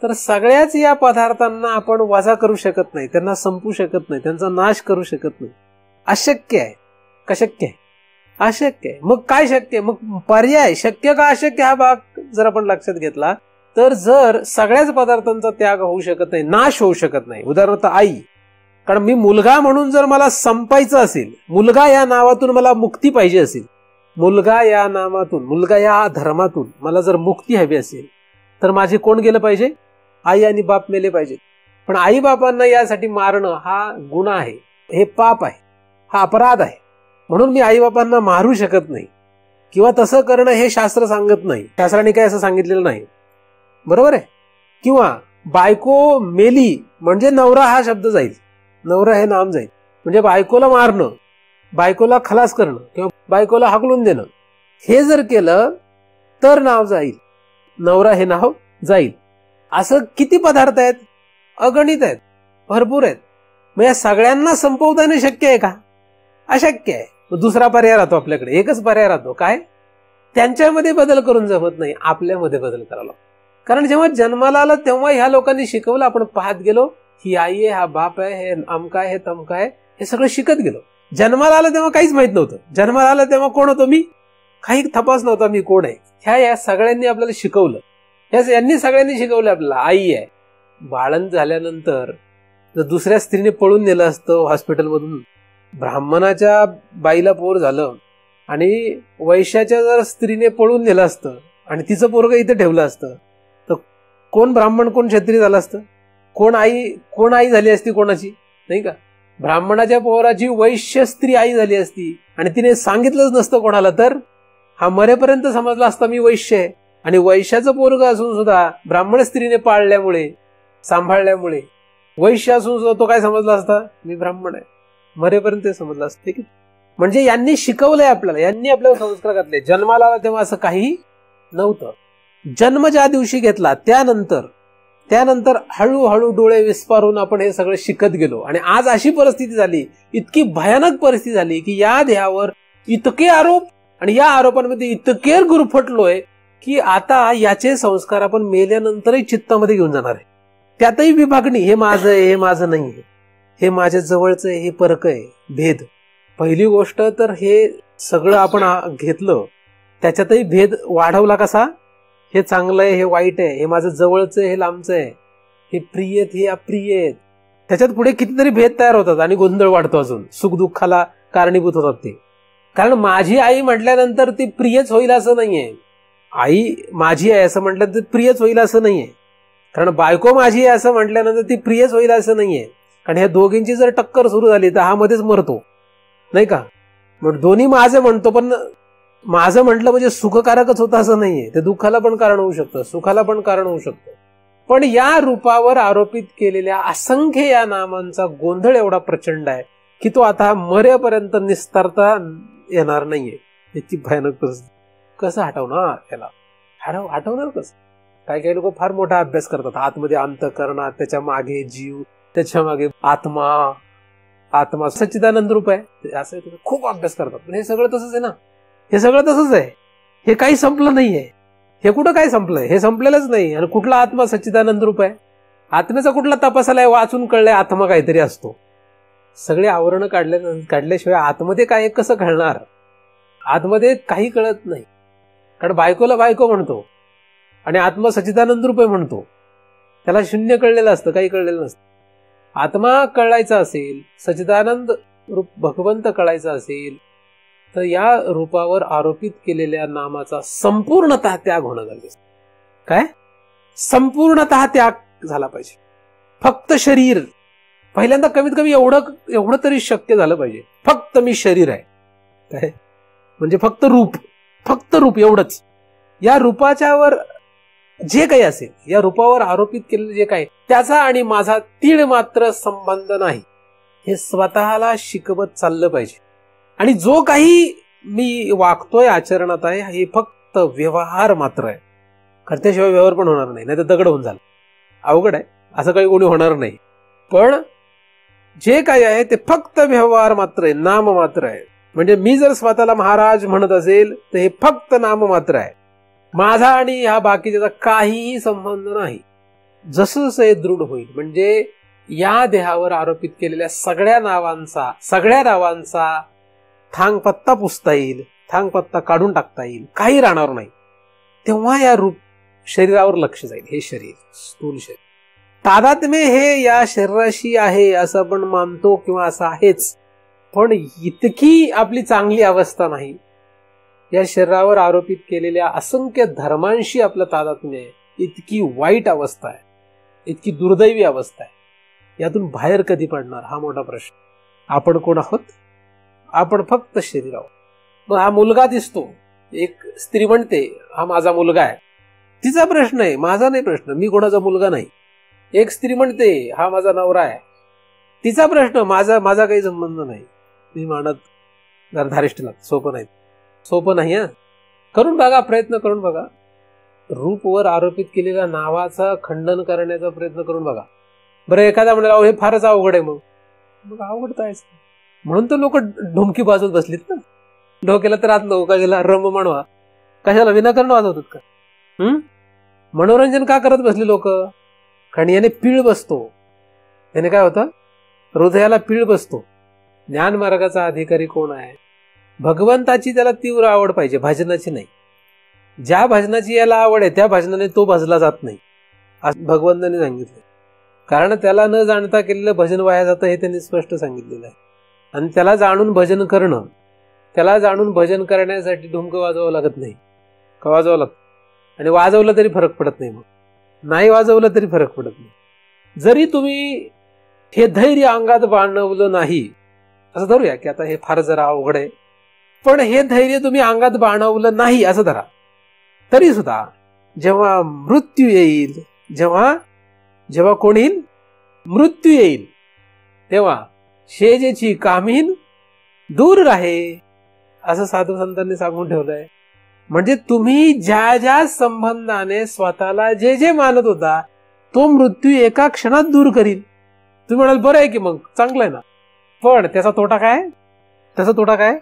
तर सगळ्याच या पदार्थांना आपण वजा करू शकत नाही, त्यांना संपू शकत नाही, त्यांचा नाश करू शकत नाही. अशक्य आहे. कशक्य आहे? अशक्य आहे. मग काय शक्य आहे? मग पर्याय शक्य का अशक्य हा भाग जर आपण लक्षात घेतला तर जर सगळ्याच पदार्थांचा त्याग होऊ शकत नाही, नाश होऊ शकत नाही, उदाहरणार्थ आई, कारण मी मुलगा म्हणून जर मला संपायचं असेल, मुलगा या नावातून मला मुक्ती पाहिजे असेल, मुलगा या नामातून, मुलगा या धर्मातून मला जर मुक्ती हवी असेल तर माझे कोण गेलं पाहिजे? आई आणि बाप मेले पाहिजे. पण आई बापांना यासाठी मारणं हा गुन्हा आहे, हे पाप आहे, हा अपराध आहे. म्हणून मी आई बापांना मारू शकत नाही किंवा तसं करणं हे शास्त्र सांगत नाही. शास्त्राने काय असं सांगितलेलं नाही. बरोबर आहे? किंवा बायको मेली म्हणजे नवरा हा शब्द जाईल, नवरा हे नाम जाईल. म्हणजे बायकोला मारणं, बायकोला खलास करणं किंवा बायकोला हाकलून देणं, हे जर केलं तर नाव जाईल, नवरा हे नाव जाईल. असं किती पदार्थ आहेत? अगणित आहेत, भरपूर आहेत. मग या सगळ्यांना संपवता येणं शक्य आहे का? अशक्य आहे. दुसरा पर्याय राहतो आपल्याकडे, एकच पर्याय राहतो. काय? त्यांच्यामध्ये बदल करून जमत नाही, आपल्यामध्ये बदल करायला. कारण जेव्हा जन्माला आलं तेव्हा ह्या लोकांनी शिकवलं, आपण पाहत गेलो, ही आई आहे, हा बाप आहे, हे अमका आहे, हे तमका आहे, हे सगळं शिकत गेलो. जन्माला आलं तेव्हा काहीच माहित नव्हतं. जन्माला आलं तेव्हा कोण होतो मी? काही तपास नव्हता मी कोण आहे. या सगळ्यांनी आपल्याला शिकवलं, यांनी सगळ्यांनी शिकवलं आपल्याला आई आहे. बाळंत झाल्यानंतर जर दुसऱ्या स्त्रीने पळून नेलं असतं हॉस्पिटलमधून, ब्राह्मणाच्या बाईला पोर झालं आणि वैश्याच्या जर स्त्रीने पळून नेलं असतं आणि तिचं पोरग इथे ठेवलं असतं तर कोण ब्राह्मण कोण क्षत्रिय झालं असतं? कोण आई झाली असती कोणाची? नाही का? ब्राह्मणाच्या पोराची वैश्य स्त्री आई झाली असती आणि तिने सांगितलंच नसतं कोणाला, तर हा मरेपर्यंत समजला असता मी वैश्य आहे. आणि वैश्याचं पोरग असून सुद्धा ब्राह्मण स्त्रीने पाळल्यामुळे, सांभाळल्यामुळे, वैश्य असून सुद्धा तो काय समजला असता? मी ब्राह्मण आहे. मरेपर्यंत समजलं असतं. ठीक आहे? म्हणजे यांनी शिकवलंय आपल्याला, यांनी आपल्याला संस्कार घातले. जन्माला आला तेव्हा असं काही नव्हतं. जन्म ज्या दिवशी घेतला त्यानंतर हळूहळू डोळे विस्पारून आपण हे सगळं शिकत गेलो. आणि आज अशी परिस्थिती झाली, इतकी भयानक परिस्थिती झाली की या देहावर इतके आरोप आणि या आरोपांमध्ये इतके गुरफटलोय की आता याचे संस्कार आपण मेल्यानंतरही चित्तामध्ये घेऊन जाणार आहे. त्यातही विभागणी, हे माझं आहे, हे माझं नाही आहे, हे माझ्या जवळचं आहे, हे परक आहे, भेद. पहिली गोष्ट तर हे सगळं आपण घेतलं, त्याच्यातही भेद वाढवला. कसा? हे चांगलं आहे, हे वाईट आहे, हे माझं जवळचं आहे, हे लांबचं आहे, हे प्रिय आहेत, हे अप्रिय आहेत. त्याच्यात पुढे कितीतरी भेद तयार होतात आणि गोंधळ वाढतो. अजून सुखदुःखाला कारणीभूत होतात ते. कारण माझी आई म्हटल्यानंतर ती प्रियच होईल असं नाहीये. आई माझी आहे असं म्हटलं तर प्रियच होईल असं नाहीये. कारण बायको माझी आहे असं म्हटल्यानंतर ती प्रियच होईल असं नाहीये. कारण ह्या दोघींची जर टक्कर सुरू झाली तर हा मध्येच मरतो, नाही का? मग दोन्ही माझं म्हणतो, पण माझं म्हटलं म्हणजे सुखकारकच होतं असं नाहीये. ते दुःखाला पण कारण होऊ शकतं, सुखाला पण कारण होऊ शकतं. पण या रूपावर आरोपित केलेल्या असंख्य या नामांचा गोंधळ एवढा प्रचंड आहे की तो आता मरेपर्यंत निस्तारता येणार नाहीये. याची भयानक परिस्थिती. कसं हटवणार त्याला? हटवणार कसं? काही लोक फार मोठा अभ्यास करतात. आतमध्ये अंतःकरणात, त्याच्या मागे जीव, त्याच्या मागे आत्मा, आत्मा सच्चिदानंद रूप आहे, असं खूप अभ्यास करतात. पण हे सगळं तसंच आहे ना, हे सगळं तसंच आहे. हे काही संपलं नाहीये. हे कुठं काय संपलंय? हे संपलेलंच नाही. आणि कुठला आत्मा सच्चिदानंद रूप आहे? आत्म्याचा कुठला तपास आलाय? वाचून कळलंय आत्मा काहीतरी असतो. सगळे आवरण काढल्याशिवाय आतमध्ये काय कसं कळणार? आतमध्ये काही कळत नाही. कारण बायकोला बायको म्हणतो आणि आत्मा सच्चिदानंद रूप आहे म्हणतो. त्याला शून्य कळलेलं असतं, काही कळलेलं नसतं. आत्मा कळायचा असेल, सच्चिदानंद रूप भगवंत कळायचा असेल, तर या रूपावर आरोपित केलेल्या नामाचा संपूर्णतः त्याग होणं गरजेचं. काय? संपूर्णतः त्याग झाला पाहिजे. फक्त शरीर, पहिल्यांदा कमीत कमी एवढं तरी शक्य झालं पाहिजे. फक्त मी शरीर आहे, काय म्हणजे फक्त रूप एवढंच. या रूपाच्यावर जे काही असेल, या रूपावर आरोपित केलेलं जे काही, त्याचा आणि माझा तीळ मात्र संबंध नाही, हे स्वतःला शिकवत चाललं पाहिजे. आणि जो काही मी वागतोय, आचरणात आहे, हे फक्त व्यवहार मात्र आहे. करत्याशिवाय व्यवहार पण होणार नाही, तर दगड होऊन झालं. अवघड आहे, असं काही कोणी होणार नाही. पण जे काही आहे ते फक्त व्यवहार मात्र आहे, नाम मात्र आहे. म्हणजे मी जर स्वतःला महाराज म्हणत असेल तर हे फक्त नाम मात्र आहे. माझा आणि ह्या बाकीचा काहीही संबंध नाही. जसं जसं हे दृढ होईल, म्हणजे या देहावर आरोपित केलेल्या सगळ्या नावांचा थांगपत्ता पुसता येईल, थांगपत्ता काढून टाकता येईल, काही राहणार नाही. तेव्हा या रूप शरीरावर लक्ष जाईल. हे शरीर, स्थूल शरीर, तादात्म्य हे या शरीराशी आहे असं आपण मानतो किंवा असं आहेच, पण इतकी आपली चांगली अवस्था नाही. या शरीरावर आरोपित केलेल्या असंख्य धर्मांशी आपलं तादात्म्य आहे. इतकी वाईट अवस्था आहे, इतकी दुर्दैवी अवस्था आहे. यातून बाहेर कधी पडणार, हा मोठा प्रश्न. आपण कोण आहोत? आपण फक्त शरीर आहोत. मग हा मुलगा दिसतो, एक स्त्री म्हणते हा माझा मुलगा आहे, तिचा प्रश्न आहे, माझा नाही प्रश्न, मी कोणाचा मुलगा नाही. एक स्त्री म्हणते हा माझा नवरा आहे, तिचा प्रश्न, माझा काही संबंध नाही. मी म्हणत जरा धारिष्ट लागत, सोपं नाही. करून बघा, प्रयत्न करून बघा. रूपवर आरोपित केलेल्या नावाचा खंडन करण्याचा प्रयत्न करून बघा. बरं, एखादा म्हणाला हे फारच अवघड आहे, मग अवघड काय? म्हणून तर लोक ढुमकी वाजवत बसलीत ना. डोक्याला तर आत लोकांना रम म्हणवा, कशाला विनाकारण वाजवतात का? मनोरंजन का करत बसले लोक? कारण याने पीळ बसतो. याने काय होतं? हृदयाला पीळ बसतो. ज्ञान मार्गाचा अधिकारी कोण आहे? भगवंताची त्याला तीव्र आवड पाहिजे, भजनाची नाही. ज्या भजनाची याला आवड आहे त्या भजनाने तो भजला जात नाही, असं भगवंताने सांगितलं. कारण त्याला न जाणता केलेलं भजन वाया जातं, हे त्यांनी स्पष्ट सांगितलेलं आहे. आणि त्याला जाणून भजन करणं, त्याला जाणून भजन करण्यासाठी ढुमकं वाजवावं लागत नाही का? वाजवावं लागतं. आणि वाजवलं तरी फरक पडत नाही. मग नाही वाजवलं तरी फरक पडत नाही. जरी तुम्ही हे धैर्य अंगात बाणवलं नाही, असं धरूया की आता हे फार जरा अवघड आहे, पण हे धैर्य तुम्ही अंगात बाणवलं नाही असं धरा, तरी सुद्धा जेव्हा मृत्यू येईल, जेव्हा कोण येईल? मृत्यू येईल, तेव्हा शेजेची कामीन दूर राहे, असं साधू संतांनी सांगून ठेवलंय. म्हणजे तुम्ही ज्या ज्या संबंधाने स्वतःला जे मानत होता तो मृत्यू एका क्षणात दूर करील. तुम्ही म्हणाल बरं आहे की मग चांगलं आहे ना, पण त्याचा तोटा काय?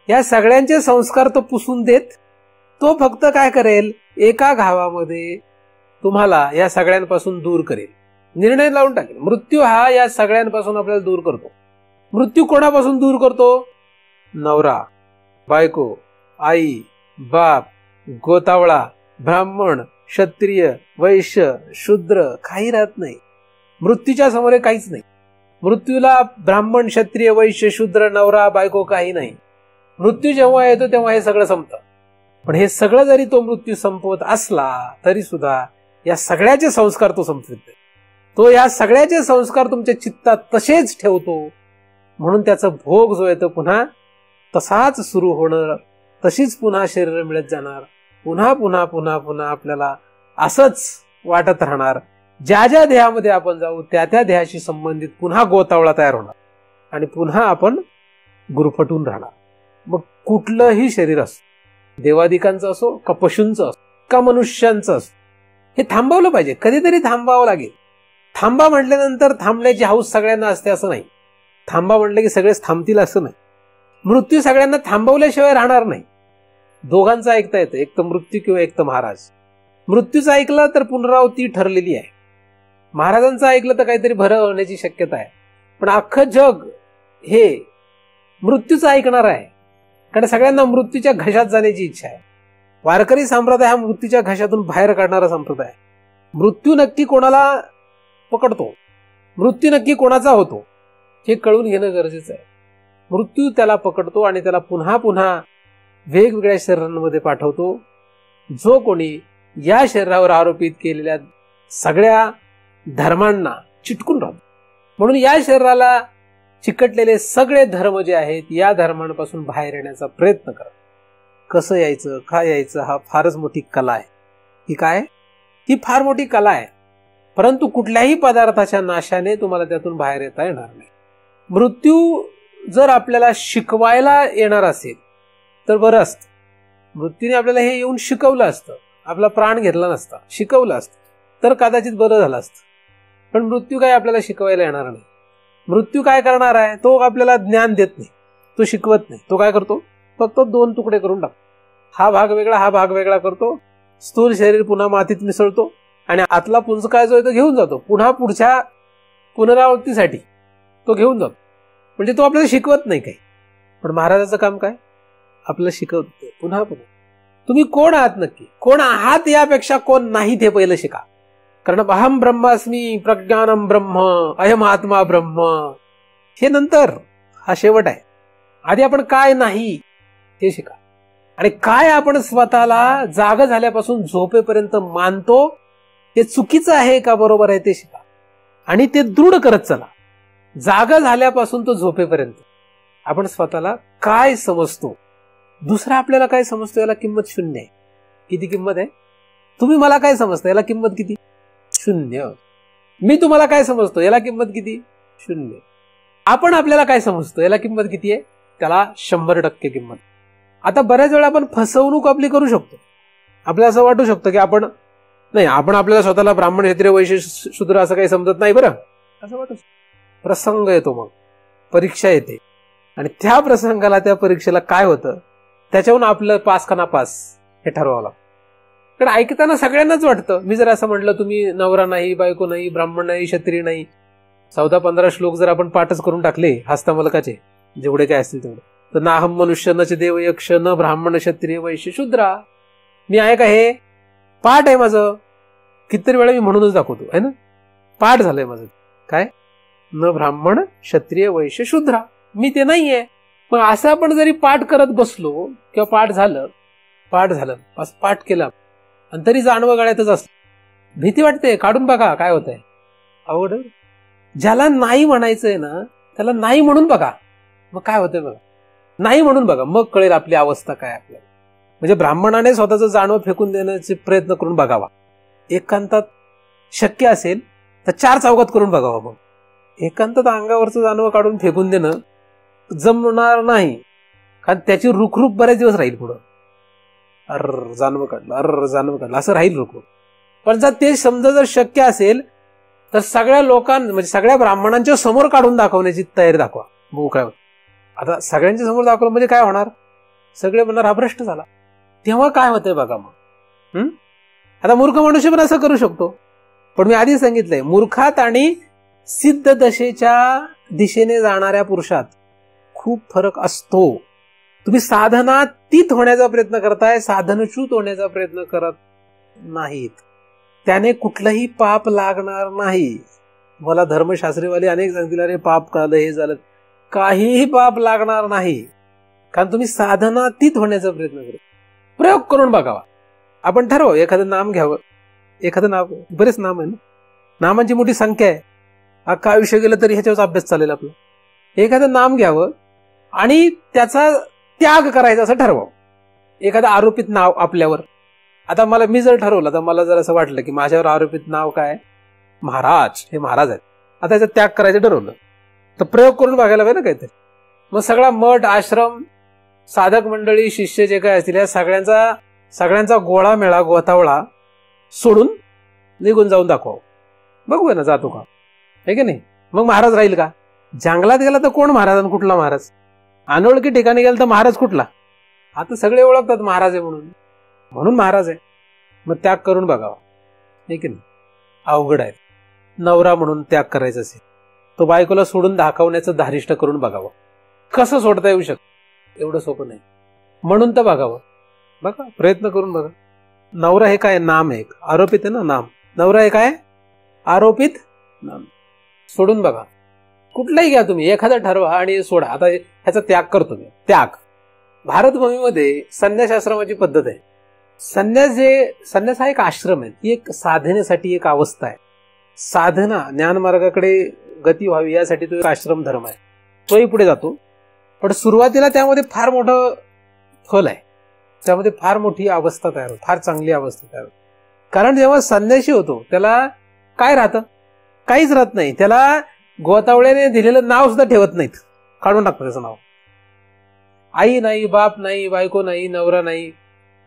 या सगळ्यांचे संस्कार तो पुसून देत. तो फक्त काय करेल? एका घावामध्ये तुम्हाला या सगळ्यांपासून दूर करेल, निर्णय लावून टाकेल. मृत्यू हा या सगळ्यांपासून आपल्याला दूर करतो. मृत्यू कोणापासून दूर करतो? नवरा, बायको, आई, बाप, गोतावळा, ब्राह्मण, क्षत्रिय, वैश्य, शूद्र काही राहत नाही. मृत्यूच्या समोर काहीच नाही. मृत्यूला ब्राह्मण, क्षत्रिय, वैश्य, शूद्र, नवरा, बायको काही नाही. मृत्यू जेव्हा येतो तेव्हा हे सगळं संपतं. पण हे सगळं जरी तो मृत्यू संपवत असला तरी सुद्धा या सगळ्याचे संस्कार तो संपवित नाही. तो या सगळ्याचे संस्कार तुमच्या चित्तात तसेच ठेवतो. म्हणून त्याचा भोग जो येतो पुन्हा तसाच सुरू होणार, तशीच पुन्हा शरीर मिळत जाणार. पुन्हा पुन्हा पुन्हा पुन्हा आपल्याला असंच वाटत राहणार. ज्या ज्या देहामध्ये आपण जाऊ त्या त्या देहाशी संबंधित पुन्हा गोतावळा तयार होणार आणि पुन्हा आपण गुरफटून राहणार. मग कुठलंही शरीर असो, देवादिकांचं असो का पशूंचं असो का मनुष्यांचं असो, हे थांबवलं पाहिजे. कधीतरी थांबावं लागेल. थांबा म्हटल्यानंतर थांबण्याची हौस सगळ्यांना असते असं नाही. थांबा म्हटलं की सगळेच थांबतील असं नाही. मृत्यू सगळ्यांना थांबवल्याशिवाय राहणार नाही. दोघांचं ऐकता येतं, एक तर मृत्यू किंवा एक तर महाराज. मृत्यूचं ऐकलं तर पुनरावृत्ती ठरलेली आहे. महाराजांचं ऐकलं तर काहीतरी भरं होण्याची शक्यता आहे. पण अख्खं जग हे मृत्यूचं ऐकणार आहे, कारण सगळ्यांना मृत्यूच्या घशात जाण्याची इच्छा आहे. वारकरी संप्रदाय हा मृत्यूच्या घशातून बाहेर काढणारा संप्रदाय आहे. मृत्यू नक्की कोणाला पकडतो, मृत्यू नक्की कोणाचा होतो हे कळून घेणं गरजेचं आहे. मृत्यू त्याला पकडतो आणि त्याला पुन्हा पुन्हा वेगवेगळ्या शरीरांमध्ये पाठवतो जो कोणी या शरीरावर आरोपित केलेल्या सगळ्या धर्मांना चिटकून राहतो. म्हणून या शरीराला चिकटलेले सगळे धर्म जे आहेत या धर्मांपासून बाहेर येण्याचा प्रयत्न करा. कसं यायचं, काय यायचं, हा फारच मोठी कला आहे. ही काय, ही फार मोठी कला आहे. परंतु कुठल्याही पदार्थाच्या नाशाने तुम्हाला त्यातून बाहेर येता येणार नाही. मृत्यू जर आपल्याला शिकवायला येणार असेल तर बरं असतं. मृत्यूने आपल्याला हे येऊन शिकवलं असतं, आपला प्राण घेतला नसता, शिकवलं असतं तर कदाचित बरं झालं असतं. पण मृत्यू काय आपल्याला शिकवायला येणार नाही. मृत्यू काय करणार आहे, तो आपल्याला ज्ञान देत नाही, तो शिकवत नाही. तो काय करतो, फक्त दोन तुकडे करून टाकतो. हा भाग वेगळा, हा भाग वेगळा करतो. स्थूल शरीर पुन्हा मातीत मिसळतो आणि आतला पुंज काय जो आहे तो घेऊन जातो. पुन्हा पुढच्या पुनरावृत्तीसाठी तो घेऊन जातो. म्हणजे तो आपल्याला शिकवत नाही काही. पण महाराजाचं काम काय, आपल्याला शिकवतो पुन्हा पुन्हा. तुम्ही कोण आहात नक्की, कोण आहात यापेक्षा कोण नाही ते पहिलं शिका. कारण अहम ब्रह्मास्मी प्रज्ञानम ब्रह्म अयम आत्मा ब्रह्म हे नंतर, हा शेवट आहे. आधी आपण काय नाही हे शिका. आणि काय आपण स्वतःला जाग झाल्यापासून झोपेपर्यंत मानतो ते चुकीचं आहे का बरोबर आहे ते शिका. आणि ते दृढ करत चला. जाग झाल्यापासून तो झोपेपर्यंत आपण स्वतःला काय समजतो, दुसरा आपल्याला काय समजतो याला किंमत शून्य आहे. किती किंमत आहे, तुम्ही मला काय समजता याला किंमत किती, शून्य. मी तुम्हाला काय समजतो याला किंमत किती, शून्य. आपण आपल्याला काय समजतो याला किंमत किती आहे, त्याला 100% किंमत. आता बऱ्याच वेळा आपण फसवणूक आपली करू शकतो. आपल्याला असं वाटू शकतं की आपण आपल्याला स्वतःला ब्राह्मण क्षत्रिय वैश्य शूद्र असं काही समजत नाही बरं, असं वाटू. प्रसंग येतो, मग परीक्षा येते आणि त्या प्रसंगाला, त्या परीक्षेला काय होतं त्याच्याहून आपलं पास का नापास हे ठरवावं लागतं. कारण ऐकताना सगळ्यांनाच वाटतं, मी जर असं म्हटलं तुम्ही नवरा नाही, बायको नाही, ब्राह्मण नाही, क्षत्रिय नाही, 14-15 श्लोक जर आपण पाठच करून टाकले हस्तमलकाचे, जेवढे काय असतील तेवढे, तर ना हम मनुष्य न च देव यक्ष न ब्राह्मण क्षत्रिय वैश्य शूद्रा. मी आहे का, हे पाठ आहे माझं. कितीतरी वेळा मी म्हणूनच दाखवतो आहे ना, पाठ झालंय माझं. काय, न ब्राह्मण क्षत्रिय वैश्य शूद्रा, मी ते नाहीये. मग असं आपण जरी पाठ करत बसलो किंवा पाठ झालं असं पाठ केलं आणि तरी जाणवं गळ्यातच असतं, भीती वाटते, काढून बघा काय होतंय. अवघड. ज्याला नाही म्हणायचंय ना त्याला नाही म्हणून बघा, मग काय होतंय बघा. नाही म्हणून बघा, मग कळेल आपली अवस्था काय आपल्याला. म्हणजे ब्राह्मणाने स्वतःचं जाणवं फेकून देण्याचे प्रयत्न करून बघावा. एकांतात शक्य असेल तर 4 चौकात करून बघावा. मग एकांतात अंगावरचं जाणवं काढून फेकून देणं जमणार नाही, कारण त्याची रुखरुख बरेच दिवस राहील पुढं. जाणवं काढलं असं राहील रुखरुख. पण जर ते समजा जर शक्य असेल तर सगळ्या लोकांना, म्हणजे सगळ्या ब्राह्मणांच्या समोर काढून दाखवण्याची तयारी दाखवा. बघू काय होतं. आता सगळ्यांच्या समोर दाखवलं म्हणजे काय होणार, सगळे म्हणणार हा भ्रष्ट झाला. तेव्हा काय होतंय बघा मग. आता मूर्ख मनुष्य पण असं करू शकतो. पण मी आधी सांगितलंय, मूर्खात आणि सिद्ध दशेच्या दिशेने जाणाऱ्या पुरुषात खूप फरक असतो. तुम्ही साधनातीत होण्याचा प्रयत्न करताय, साधनच्युत होण्याचा प्रयत्न करत नाहीत. त्याने कुठलंही पाप लागणार नाही. मला धर्मशास्त्रीवाले अनेक सांगतील अरे पाप झालं, हे झालं. काहीही पाप लागणार नाही, कारण तुम्ही साधनातीत होण्याचा प्रयत्न करा. प्रयोग करून बघावा. आपण ठरव, एखादं नाम घ्यावं. एखादं नाव, बरेच नाम आहे ना, नामांची मोठी संख्या आहे. अख्खा आयुष्य गेलं तरी ह्याच्यावर अभ्यास चालेल आपला. एखादं नाम घ्यावं आणि त्याचा त्याग करायचा असं ठरवावं. एखादं आरोपित नाव आपल्यावर, आता मी जर ठरवलं, तर मला जर असं वाटलं की माझ्यावर आरोपित नाव काय, महाराज, हे महाराज आहेत, आता याचा त्याग करायचं ठरवलं, तर प्रयोग करून बघायला पाहिजे ना काहीतरी. मग सगळा मठ, आश्रम, साधक मंडळी, शिष्य जे काय असतील या सगळ्यांचा गोळा मेळा, गोतावळा सोडून निघून जाऊन दाखवा. बघूया ना जातो का, आहे की नाही. मग महाराज राहील का, जंगलात गेला तर कोण महाराज आणि कुठला महाराज? अनोळखी ठिकाणी गेला तर महाराज कुठला? आता सगळे ओळखतात महाराज आहे म्हणून महाराज आहे. मग त्याग करून बघावा, नाही की नाही? अवघड आहे. नवरा म्हणून त्याग करायचा असेल तो बायकोला सोडून दाखवण्याचं धारिष्ट करून बघावं. कसं सोडता येऊ शकतं? एवढं सोपं नाही. म्हणून तर बघावं. बघा, प्रयत्न करून बघा. नवरा हे काय? नाम आहे, आरोपित आहे ना, नाम. नवरा हे काय? आरोपित नाम. सोडून बघा. कुठलाही घ्या तुम्ही, एखादा ठरवा आणि सोडा. आता ह्याचा त्याग करतो मी. त्याग भारतभूमीमध्ये संन्यास आश्रमाची पद्धत आहे. संन्यास हा एक आश्रम आहे. ती एक साधनेसाठी एक अवस्था आहे. साधना ज्ञानमार्गाकडे गती व्हावी यासाठी तो एक आश्रम धर्म आहे. तोही पुढे जातो. पण सुरुवातीला त्यामध्ये फार मोठं फल आहे. त्यामध्ये फार मोठी अवस्था तयार होते, फार चांगली अवस्था तयार होते. कारण जेव्हा संन्यासी होतो त्याला काय राहतं? काहीच राहत नाही. त्याला गोतावळ्याने दिलेलं नाव सुद्धा ठेवत नाहीत, काढून टाकतात त्याचं नाव. आई नाही, बाप नाही, बायको नाही, नवरा नाही,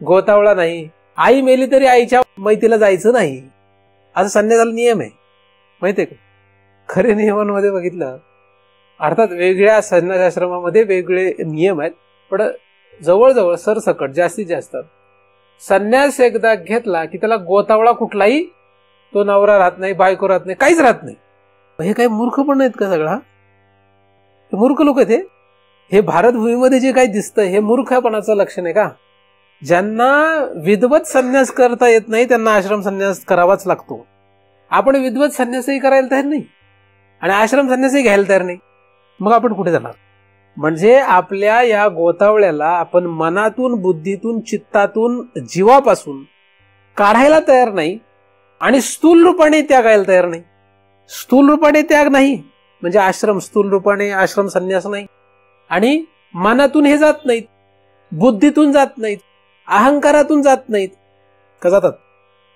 गोतावळा नाही. आई मेली तरी आईच्या मैतीला जायचं नाही, असं संन्यासाला नियम आहे, माहितीये का? खरे नियमांमध्ये बघितलं, अर्थात वेगळ्या संन्यासाश्रमामध्ये वेगळे नियम आहेत, पण जवळजवळ सरसकट जास्तीत जास्त संन्यास एकदा घेतला की त्याला गोतावळा कुठलाही, तो नवरा राहत नाही, बायको राहत नाही, काहीच राहत नाही. हे काही मूर्ख पण नाहीत का? सगळा मूर्ख लोक आहेत हे. भारतभूमीमध्ये जे काही दिसतं हे मूर्खपणाचं लक्षण आहे का? ज्यांना विद्वत संन्यास करता येत नाही त्यांना आश्रम संन्यास करावाच लागतो. आपण विद्वत संन्यासही करायला तयार नाही आणि आश्रम संन्यासही घ्यायला तयार नाही, मग आपण कुठे जाणार? म्हणजे आपल्या या गोतावळ्याला आपण मनातून, बुद्धीतून, चित्तातून, जीवापासून काढायला तयार नाही आणि स्थूल रूपाने त्यागायला तयार नाही. स्थूल रूपाने त्याग नाही म्हणजे आश्रम, स्थूल रूपाने आश्रम संन्यास नाही. आणि मनातून हे जात नाहीत, बुद्धीतून जात नाहीत, अहंकारातून जात नाहीत का? जातात.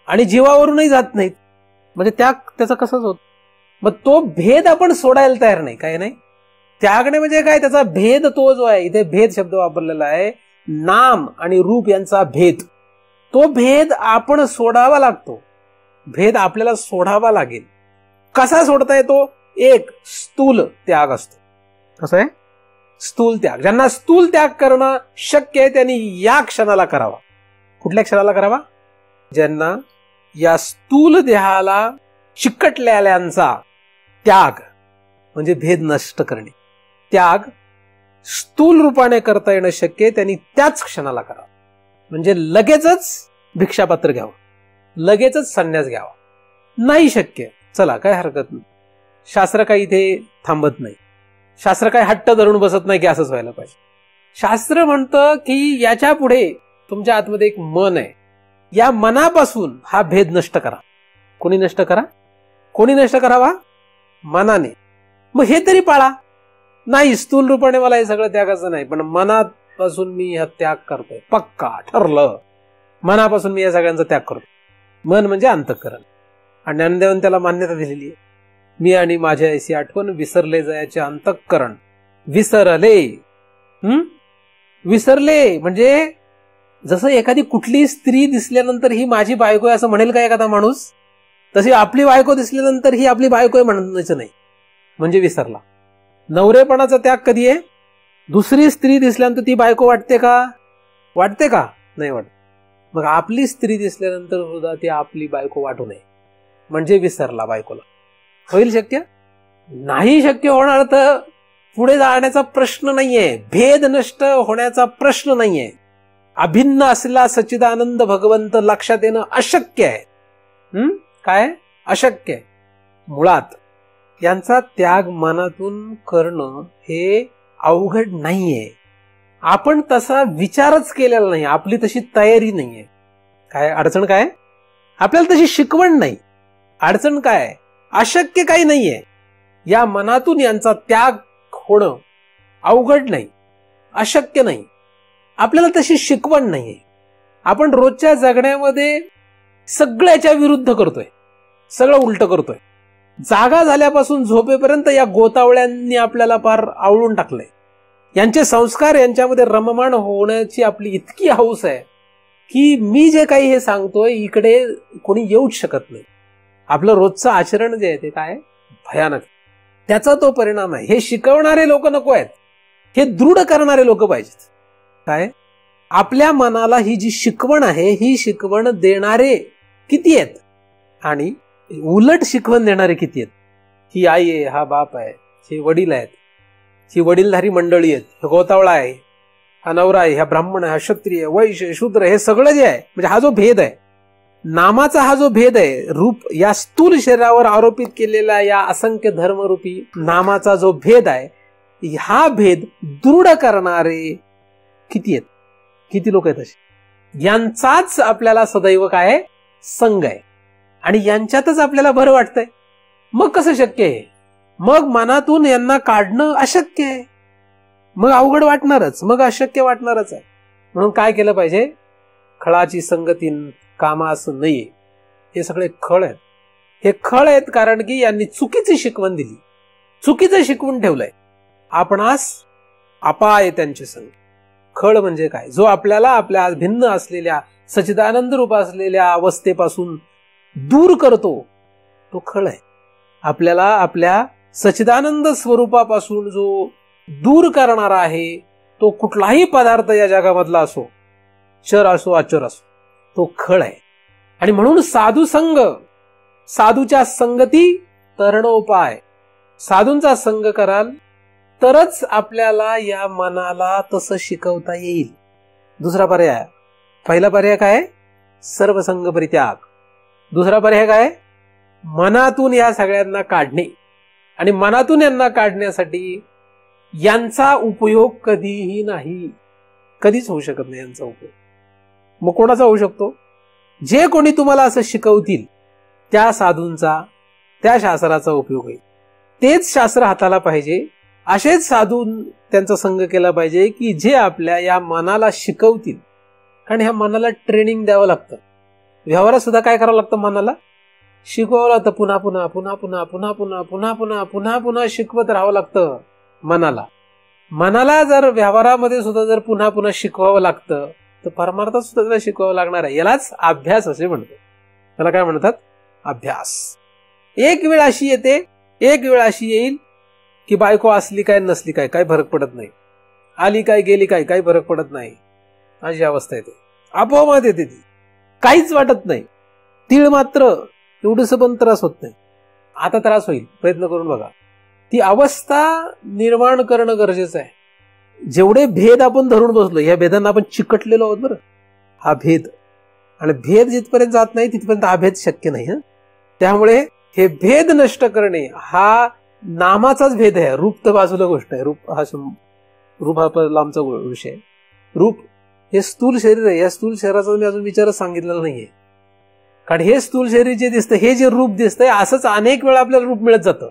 आणि जीवावरूनही जात नाहीत, म्हणजे त्याग त्याचा कसाच होत? मग तो भेद आपण सोडायला तयार नाही. काय नाही त्यागणे म्हणजे काय? त्याचा भेद तो जो आहे, इथे भेद शब्द वापरलेला आहे, नाम आणि रूप यांचा भेद. तो भेद आपण सोडावा लागतो. भेद आपल्याला सोडावा लागेल. कसा सोडता येतो? एक स्थूल त्याग असतो. कसं आहे? स्थूल त्याग. ज्यांना स्थूल त्याग करणं शक्य आहे त्यांनी या क्षणाला करावा. कुठल्या क्षणाला करावा? ज्यांना या स्थूल देहाला चिकटलेल्यांचा त्याग म्हणजे भेद नष्ट करणे, त्याग स्थूल रूपाने करता येणं शक्य आहे त्यांनी त्याच क्षणाला करावं. म्हणजे लगेचच भिक्षापात्र घ्यावं, लगेचच संन्यास घ्यावा. नाही शक्य, चला काय हरकत नाही. शास्त्र काही इथे थांबत नाही. शास्त्र काय हट्ट धरून बसत नाही की असंच व्हायला पाहिजे. शास्त्र म्हणतं की याच्या पुढे तुमच्या आतमध्ये एक मन आहे, या मनापासून हा भेद नष्ट करा. कोणी नष्ट करा? कोणी नष्ट करावा? मनाने. मग हे तरी पाळा. नाही स्थूल रूपाने मला हे सगळं त्यागाचं नाही, पण मनापासून मी हा त्याग करतोय, पक्का ठरलं, मनापासून मी या सगळ्यांचा त्याग करतो. मन म्हणजे अंतःकरण. आणि ज्ञानदेवाने त्याला मान्यता दिलेली आहे. मी आणि माझ्या ऐसी आठवण विसरले जयाचे अंतःकरण. विसरले, विसरले म्हणजे जसं एखादी कुठली स्त्री दिसल्यानंतर ही माझी बायको आहे असं म्हणेल का एखादा माणूस? तशी आपली बायको दिसल्यानंतर ही आपली बायको आहे म्हणायचं नाही, म्हणजे विसरला. नवरेपणाचा त्याग कधी आहे? दुसरी स्त्री दिसल्यानंतर ती बायको वाटते का? वाटते का? नाही वाटत. मग आपली स्त्री दिसल्यानंतर सुद्धा ती आपली बायको वाटू नये, म्हणजे विसरला बायकोला. होईल शक्य? नाही शक्य होणार. तर पुढे जाण्याचा प्रश्न नाहीये, भेद नष्ट होण्याचा प्रश्न नाहीये. अभिन्न असलेला सच्चिदानंद भगवंत लक्षात येणं अशक्य आहे. काय? अशक्य आहे. मुळात यांचा त्याग मनातून करणं हे अवघड नाहीये. आपण तसा विचारच केलेला नाही, आपली तशी तयारी नाहीये. काय अडचण? काय आपल्याला तशी शिकवण नाही. अडचण काय? अशक्य काही नाहीये. या मनातून यांचा त्याग होणं अवघड नाही, अशक्य नाही. आपल्याला तशी शिकवण नाहीये. आपण रोजच्या जगण्यामध्ये सगळ्याच्या विरुद्ध करतोय, सगळं उलट करतोय. जागा झाल्यापासून झोपेपर्यंत या गोतावळ्यांनी आपल्याला फार आवळून टाकलंय. यांचे संस्कार यांच्यामध्ये रममाण होण्याची आपली इतकी हौस आहे की मी जे काही हे सांगतोय इकडे कोणी येऊच शकत नाही. आपलं रोजचं आचरण जे आहे ते काय भयानक. त्याचा तो परिणाम आहे. हे शिकवणारे लोक नको आहेत, हे दृढ करणारे लोक पाहिजेत. काय आपल्या मनाला ही जी शिकवण आहे, ही शिकवण देणारे किती आहेत आणि उलट शिकवण देणारे किती आहेत. ही आई आहे, हा बाप आहे, हे वडील आहेत, ही वडीलधारी मंडळी आहेत, हे गोतावळा आहे, हा नवरा आहे, हा ब्राह्मण आहे, हा क्षत्रिय, वैश्य, शूद्र, हे सगळं जे आहे म्हणजे हा जो भेद आहे, नामाचा हा जो भेद आहे, रूप या स्थूल शरीरावर आरोपित केलेला या असंख्य धर्मरूपी नामाचा जो भेद आहे, हा भेद दृढ करणारे किती आहेत, किती लोक आहेत असे. यांचाच आपल्याला सदैव काय संग आहे आणि यांच्यातच आपल्याला बरं वाटतंय. मग कसं शक्य आहे? मग मनातून यांना काढणं अशक्य आहे, मग अवघड वाटणारच, मग अशक्य वाटणारच आहे. म्हणून काय केलं पाहिजे? खळाची संगतीन कामास नाहीये. हे सगळे खळ आहेत. हे खळ आहेत कारण की यांनी चुकीची शिकवण दिली, चुकीचं शिकवून ठेवलंय. आपणास अपाय त्यांचे संग. खळ म्हणजे काय? जो आपल्याला आपल्या भिन्न असलेल्या सच्चिदानंद रूप असलेल्या अवस्थेपासून दूर करतो, तो खळ आहे. आपल्याला आपल्या सच्चिदानंद स्वरूपापासून जो दूर करणारा आहे, तो कुठलाही पदार्थ या जगामधला असो, चर असो अचर असो, तो खळ आहे. आणि म्हणून साधू संग, साधूच्या संगती तरणोपाय. साधूंचा संग कराल तरच आपल्याला या मनाला तसं शिकवता येईल. दुसरा पर्याय, पहिला पर्याय काय? सर्व संग परित्याग. दुसरा पर्याय काय? मनातून या सगळ्यांना काढणे. आणि मनातून यांना काढण्यासाठी यांचा उपयोग कधीही नाही, कधीच होऊ शकत नाही यांचा उपयोग. मग कोणाचा होऊ शकतो? जे कोणी तुम्हाला असं शिकवतील त्या साधूंचा, त्या शास्त्राचा उपयोग होईल. तेच शास्त्र हाताला पाहिजे, असेच साधू त्यांचा संग केला पाहिजे की जे आपल्या या मनाला शिकवतील. कारण ह्या मनाला ट्रेनिंग द्यावं लागतं. व्यवहारात सुद्धा काय करावं लागतं? मनाला शिकवावं लागतं. पुन्हा पुन्हा पुन्हा पुन्हा पुन्हा पुन्हा पुन्हा पुन्हा पुन्हा पुन्हा शिकवत राहावं लागतं मनाला. मनाला जर व्यवहारामध्ये सुद्धा जर पुन्हा पुन्हा शिकवावं लागतं तर परमार्थात सुद्धा त्याला शिकवावं लागणार आहे. यालाच अभ्यास असे म्हणतात. त्याला काय म्हणतात? अभ्यास. एक वेळ अशी येते, एक वेळ अशी येईल की बायको असली काय नसली काय काही फरक पडत नाही, आली काय गेली काय काही फरक पडत नाही, अशी अवस्था येते. आपोआप येते ती, काहीच वाटत नाही. तीळ मात्र एवढंसं पण त्रास होत नाही. आता त्रास होईल, प्रयत्न करून बघा. ती अवस्था निर्माण करणं गरजेचं आहे. जेवढे भेद आपण धरून बसलो, या भेदांना आपण चिकटलेलो आहोत बरं. हा भेद, आणि भेद जिथपर्यंत जात नाही तिथपर्यंत हा भेद शक्य नाही. त्यामुळे हे भेद नष्ट करणे हा नामाचाच भेद आहे. रूप तर बाजूला गोष्ट आहे. रूप हा लांबचा विषय. रूप हे स्थूल शरीर आहे. या स्थूल शरीराचा मी अजून विचारच सांगितलेला नाहीये. कारण हे स्थूल शरीर जे दिसतं, हे जे रूप दिसतंय, असंच अनेक वेळा आपल्याला रूप मिळत जातं.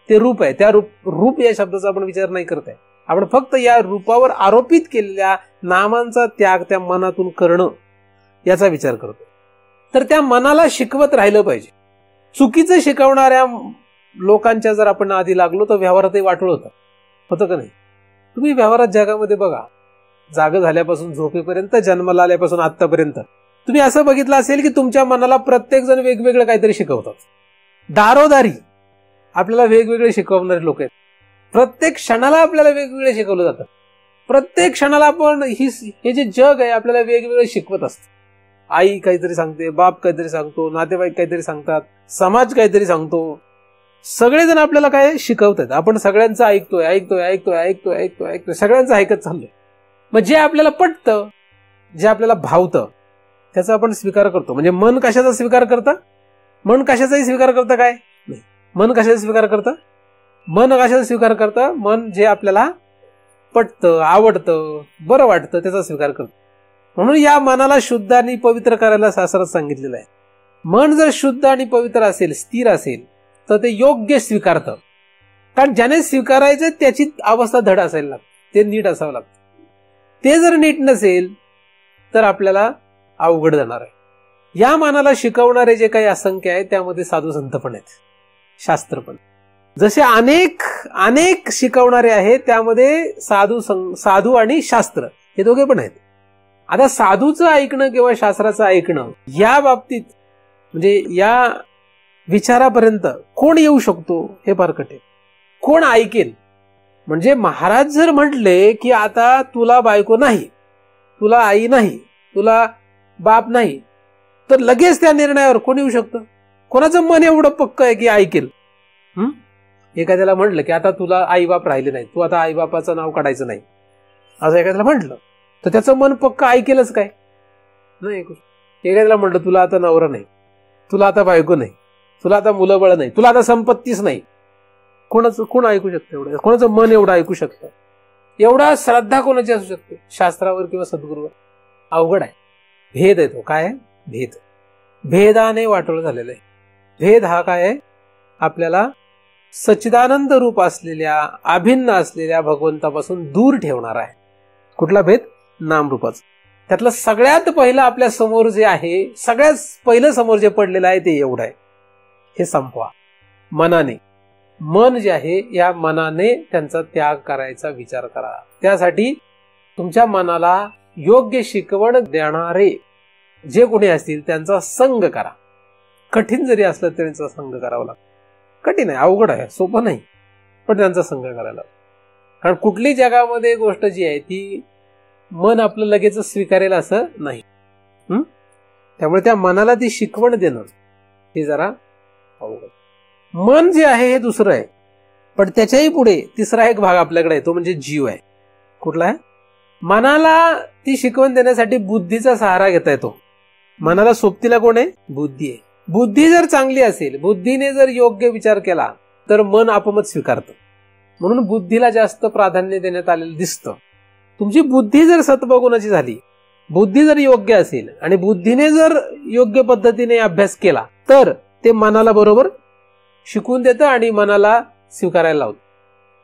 ते रूप आहे. त्या रूप या शब्दाचा आपण विचार नाही करत आहे. आपण फक्त या रूपावर आरोपित केलेल्या नामांचा त्याग त्या मनातून करणं याचा विचार करतो. तर त्या मनाला शिकवत राहिलं पाहिजे. चुकीचं शिकवणाऱ्या लोकांच्या जर आपण आधी लागलो तर व्यवहारातही वाटोळ होतं का नाही? तुम्ही व्यवहारात जगामध्ये बघा, जागं झाल्यापासून झोपेपर्यंत, जन्माला आल्यापासून आतापर्यंत तुम्ही असं बघितलं असेल की तुमच्या मनाला प्रत्येक जण वेगवेगळं काहीतरी शिकवतात. दारोदारी आपल्याला वेगवेगळे शिकवणारे लोक आहेत. प्रत्येक क्षणाला आपल्याला वेगवेगळे शिकवलं जातं. प्रत्येक क्षणाला आपण हे जे जग आहे आपल्याला वेगवेगळे शिकवत असतं. आई काहीतरी सांगते, बाप काहीतरी सांगतो, नातेवाईक काहीतरी सांगतात, समाज काहीतरी सांगतो. सगळेजण आपल्याला काय शिकवतात. आपण सगळ्यांचं ऐकतोय ऐकतोय ऐकतोय ऐकतोय ऐकतोय ऐकतोय सगळ्यांचं ऐकत चाललोय. मग जे आपल्याला पटतं, जे आपल्याला भावतं, त्याचा आपण स्वीकार करतो. म्हणजे मन कशाचा स्वीकार करतं? मन कशाचाही स्वीकार करतं काय? नाही. मन कशाचा स्वीकार करतं? मन कशाचा स्वीकार करतं? मन जे आपल्याला पटतं, आवडतं, बरं वाटतं त्याचा स्वीकार करतं. म्हणून या मनाला शुद्ध आणि पवित्र करायला शास्त्रात सांगितलेलं आहे. मन जर शुद्ध आणि पवित्र असेल, स्थिर असेल, तर ते योग्य स्वीकारतं. कारण ज्याने स्वीकारायचं त्याची अवस्था धड असायला लागते, ते नीट असावं लागतं. ते जर नीट नसेल तर आपल्याला अवघड जाणार आहे. या मनाला शिकवणारे जे काही असंख्य आहे त्यामध्ये साधू संत पण आहेत, शास्त्र पण. जसे अनेक शिकवणारे आहेत त्यामध्ये साधू आणि शास्त्र हे दोघे पण आहेत. आता साधूचं ऐकणं किंवा शास्त्राचं ऐकणं या बाबतीत म्हणजे या विचारापर्यंत कोण येऊ शकतो हे फार कठीण. कोण ऐकेल? म्हणजे महाराज जर म्हटले की आता तुला बायको नाही, तुला आई नाही, तुला बाप नाही, तर लगेच त्या निर्णयावर कोण येऊ शकतं? कोणाचं मन एवढं पक्क आहे की ऐकेल? एखाद्याला म्हटलं की आता तुला आई बाप राहिले नाही, तू आता आई बापाचं नाव काढायचं नाही, असं एखाद्याला म्हटलं तर त्याचं मन पक्क ऐकेलच काय? नाही ऐकू. एखाद्याला म्हटलं तुला आता नवरा नाही, तुला आता बायको नाही, तुला आता मुलं-बाळ नाही, तुला आता संपत्तीच नाही, कोण ऐकू शकतं एवढं? कोणाचं मन एवढं ऐकू शकतं? एवढा श्रद्धा कोणाची असू शकते शास्त्रावर किंवा सद्गुरूवर? अवघड आहे. भेद आहे तो. काय आहे? भेद. भेदाने वाटोळ झालेलं आहे. भेद हा काय आहे? आपल्याला सच्चिदानंद रूप असलेल्या, अभिन्न असलेल्या भगवंतापासून दूर ठेवणार आहे. कुठला भेद? नामरूपाचा. त्यातलं सगळ्यात पहिलं आपल्या समोर जे आहे, सगळ्यात पहिलं समोर जे पडलेलं आहे ते एवढं आहे. हे संपवा मनाने. मन जे आहे, या मनाने त्यांचा त्याग करायचा विचार करा. त्यासाठी तुमच्या मनाला योग्य शिकवण देणारे जे कोणी असतील त्यांचा संग करा. कठीण जरी असलं तरी त्यांचा संग करावा लागतो. कठीण आहे, अवघड आहे, सोपं नाही, पण त्यांचा संग करायला. कारण कुठली जगामध्ये गोष्ट जी आहे ती मन आपलं लगेच स्वीकारेल असं नाही. त्यामुळे त्या मनाला ती शिकवण देणं हे जरा अवघड. मन जे आहे हे दुसरं आहे, पण त्याच्याही पुढे तिसरा एक भाग आपल्याकडे आहे, तो म्हणजे जीव आहे. कुठला आहे? मनाला ती शिकवण देण्यासाठी बुद्धीचा सहारा घेता येतो. मनाला सोबतीला कोण आहे? बुद्धी आहे. बुद्धी जर चांगली असेल, बुद्धीने जर योग्य विचार केला तर मन आपोआप स्वीकारतं. म्हणून बुद्धीला जास्त प्राधान्य देण्यात आलेलं दिसतं. तुमची बुद्धी जर सत्वगुणाची झाली, बुद्धी जर योग्य असेल आणि बुद्धीने जर योग्य पद्धतीने अभ्यास केला तर ते मनाला बरोबर शिकवून देतं आणि मनाला स्वीकारायला लावतं.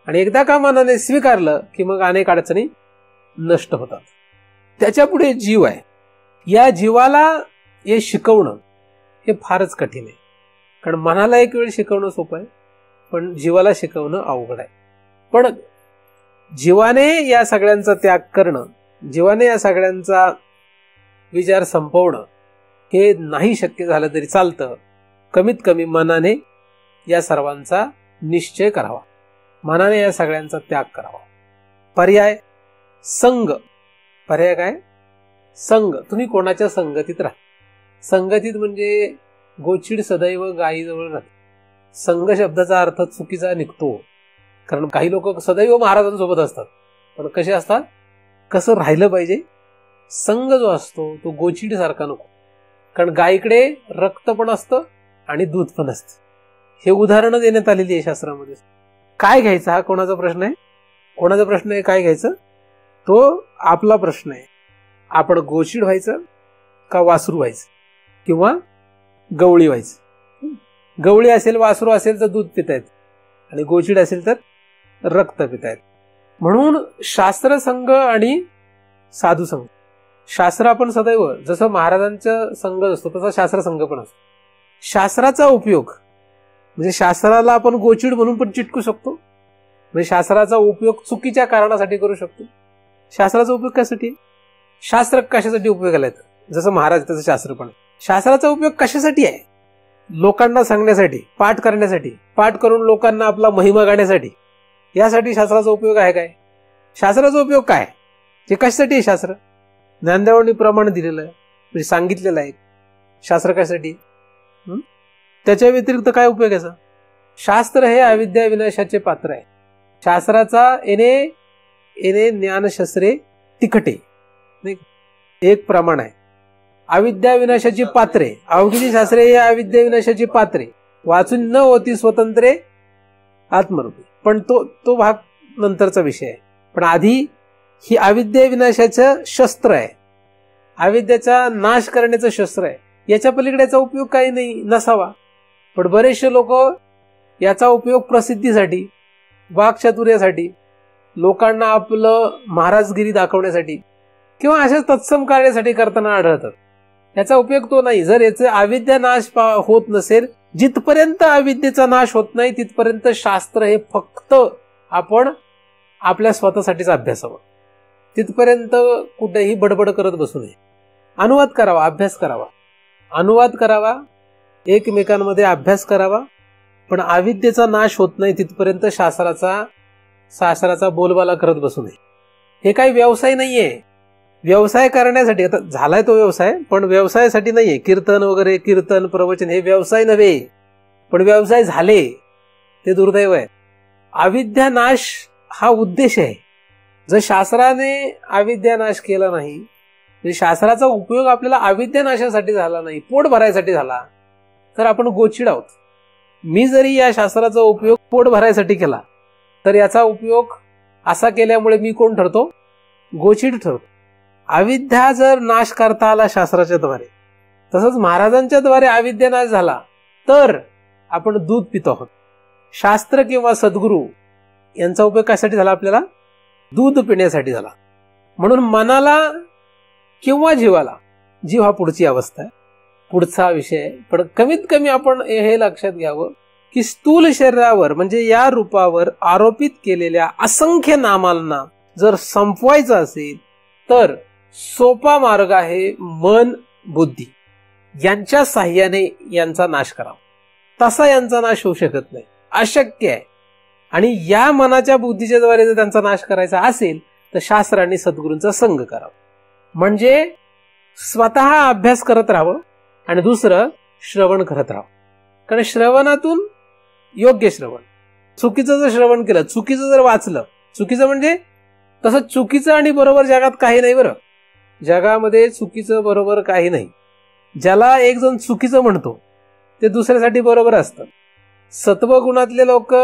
आणि एकदा का मनाने स्वीकारलं की मग अनेक अडचणी नष्ट होतात. त्याच्या पुढे जीव आहे. या जीवाला हे शिकवणं हे फारच कठीण आहे. कारण मनाला एक वेळ शिकवणं सोपं आहे, पण जीवाला शिकवणं अवघड आहे. पण जीवाने या सगळ्यांचा त्याग करणं, जीवाने या सगळ्यांचा विचार संपवणं हे नाही शक्य झालं तरी चालतं. कमीत कमी मनाने या सर्वांचा निश्चय करावा, मनाने या सगळ्यांचा त्याग करावा. पर्याय संग. पर्याय काय? संग. तुम्ही कोणाच्या संगतीत राहा. संगतीत म्हणजे गोचिड सदैव गायीजवळ राहते. संघ शब्दाचा अर्थ चुकीचा निघतो, कारण काही लोक सदैव महाराजांसोबत असतात, पण कसे असतात? कसं राहिलं पाहिजे? संघ जो असतो तो गोचिड सारखा नको. कारण गायीकडे रक्त पण असतं आणि दूध पण असतं. हे उदाहरणं देण्यात आलेली आहे शास्त्रामध्ये. काय घ्यायचं हा कोणाचा प्रश्न आहे? कोणाचा प्रश्न आहे काय घ्यायचं? तो आपला प्रश्न आहे. आपण गोचिड व्हायचं का वासरू व्हायचं किंवा गवळी व्हायचं? गवळी असेल, वासरू असेल तर दूध पितायत आणि गोचिड असेल तर रक्त पितायत. म्हणून शास्त्र संघ आणि साधू संघ. शास्त्र आपण सदैव जसं महाराजांचा संघ असतो तसा शास्त्र संघ पण असतो. शास्त्राचा उपयोग म्हणजे शास्त्राला आपण गोचिड म्हणून पण चिटकू शकतो, म्हणजे शास्त्राचा उपयोग चुकीच्या कारणासाठी करू शकतो. शास्त्राचा उपयोग कशासाठी? शास्त्र कशासाठी उपयोगाला येतं? जसं महाराज तसं शास्त्र पण. शास्त्राचा उपयोग कशासाठी आहे? लोकांना सांगण्यासाठी, पाठ करण्यासाठी, पाठ करून लोकांना आपला महिमा गाण्यासाठी. यासाठी शास्त्राचा उपयोग आहे काय? शास्त्राचा उपयोग काय? जे कशासाठी आहे शास्त्र? ज्ञानदेवांनी प्रमाण दिलेलं आहे, म्हणजे सांगितलेलं आहे. शास्त्र कशासाठी? त्याच्या व्यतिरिक्त काय उपयोग याचा? शास्त्र हे अविद्या विनाशाचे पात्र आहे. शास्त्राचा येणे ज्ञानशास्त्रे तिखटे एक प्रमाण आहे. अविद्या विनाशाची पात्रे, अवघी शास्त्रे हे अविद्या विनाशाची पात्रे, वाचून न होती स्वतंत्रे आत्मरूपी. पण तो भाग नंतरचा विषय आहे. पण आधी ही अविद्या विनाशाचं शस्त्र आहे, अविद्याचा नाश करण्याचं शस्त्र आहे. याच्या पलीकडेचा उपयोग काही नाही, नसावा. पण बरेचसे लोक याचा उपयोग प्रसिद्धीसाठी, वाक्चातुर्यासाठी, लोकांना आपलं महाराजगिरी दाखवण्यासाठी किंवा अशाच तत्सम कार्यासाठी करताना आढळतात. याचा उपयोग तो नाही. जर याचा अविद्या नाश होत नसेल, जिथपर्यंत अविद्येचा नाश होत नाही तिथपर्यंत शास्त्र हे फक्त आपण आपल्या स्वतःसाठीच अभ्यासावं. तिथपर्यंत कुठेही बडबड करत बसू नये. अनुवाद करावा, अभ्यास करावा, अनुवाद करावा, एकमेकांमध्ये अभ्यास करावा पण अविद्येचा नाश होत नाही तिथपर्यंत शास्त्राचा बोलबाला करत बसू नये. हे काही व्यवसाय नाहीये. व्यवसाय करण्यासाठी, आता झालाय तो व्यवसाय, पण व्यवसायासाठी नाहीये. कीर्तन वगैरे, कीर्तन प्रवचन हे व्यवसाय नव्हे, पण व्यवसाय झाले ते दुर्दैव आहे. अविद्या नाश हा उद्देश आहे. जर शास्त्राने अविद्या नाश केला नाही, म्हणजे शास्त्राचा उपयोग आपल्याला अविद्या नाशासाठी झाला नाही, पोट भरायसाठी झाला, तर आपण गोचिड आहोत. मी जरी या शास्त्राचा उपयोग पोट भरायसाठी केला तर याचा उपयोग असा केल्यामुळे मी कोण ठरतो? गोचिड ठरतो. अविद्या जर नाश करता आला शास्त्राच्या द्वारे, तसंच महाराजांच्या द्वारे अविद्या नाश झाला तर आपण दूध पितो आहोत. शास्त्र किंवा सद्गुरू यांचा उपयोग कशासाठी झाला? आपल्याला दूध पिण्यासाठी झाला. म्हणून मनाला किंवा जीवाला, जीव हा पुढची अवस्था आहे, पुढचा विषय आहे, पण कमीत कमी आपण हे लक्षात घ्यावं की स्थूल शरीरावर म्हणजे या रूपावर आरोपित केलेल्या असंख्य नामांना जर संपवायचं असेल तर सोपा मार्ग आहे मन बुद्धी यांच्या साह्याने यांचा नाश करावा. तसा यांचा नाश होऊ शकत नाही, अशक्य आहे. आणि या मनाच्या बुद्धीच्या द्वारे जर त्यांचा नाश करायचा असेल तर शास्त्र आणि सद्गुरूंचा संग करावा. म्हणजे स्वतः अभ्यास करत राहावं आणि दुसरं श्रवण करत राहावं. कारण श्रवणातून योग्य श्रवण, चुकीचं जर श्रवण केलं, चुकीचं जर वाचलं, चुकीचं म्हणजे तसं चुकीचं आणि बरोबर जगात काही नाही. बरं, जगामध्ये चुकीचं बरोबर काही नाही. ज्याला एक जण चुकीचं म्हणतो ते दुसऱ्यासाठी बरोबर असतं. सत्वगुणातले लोक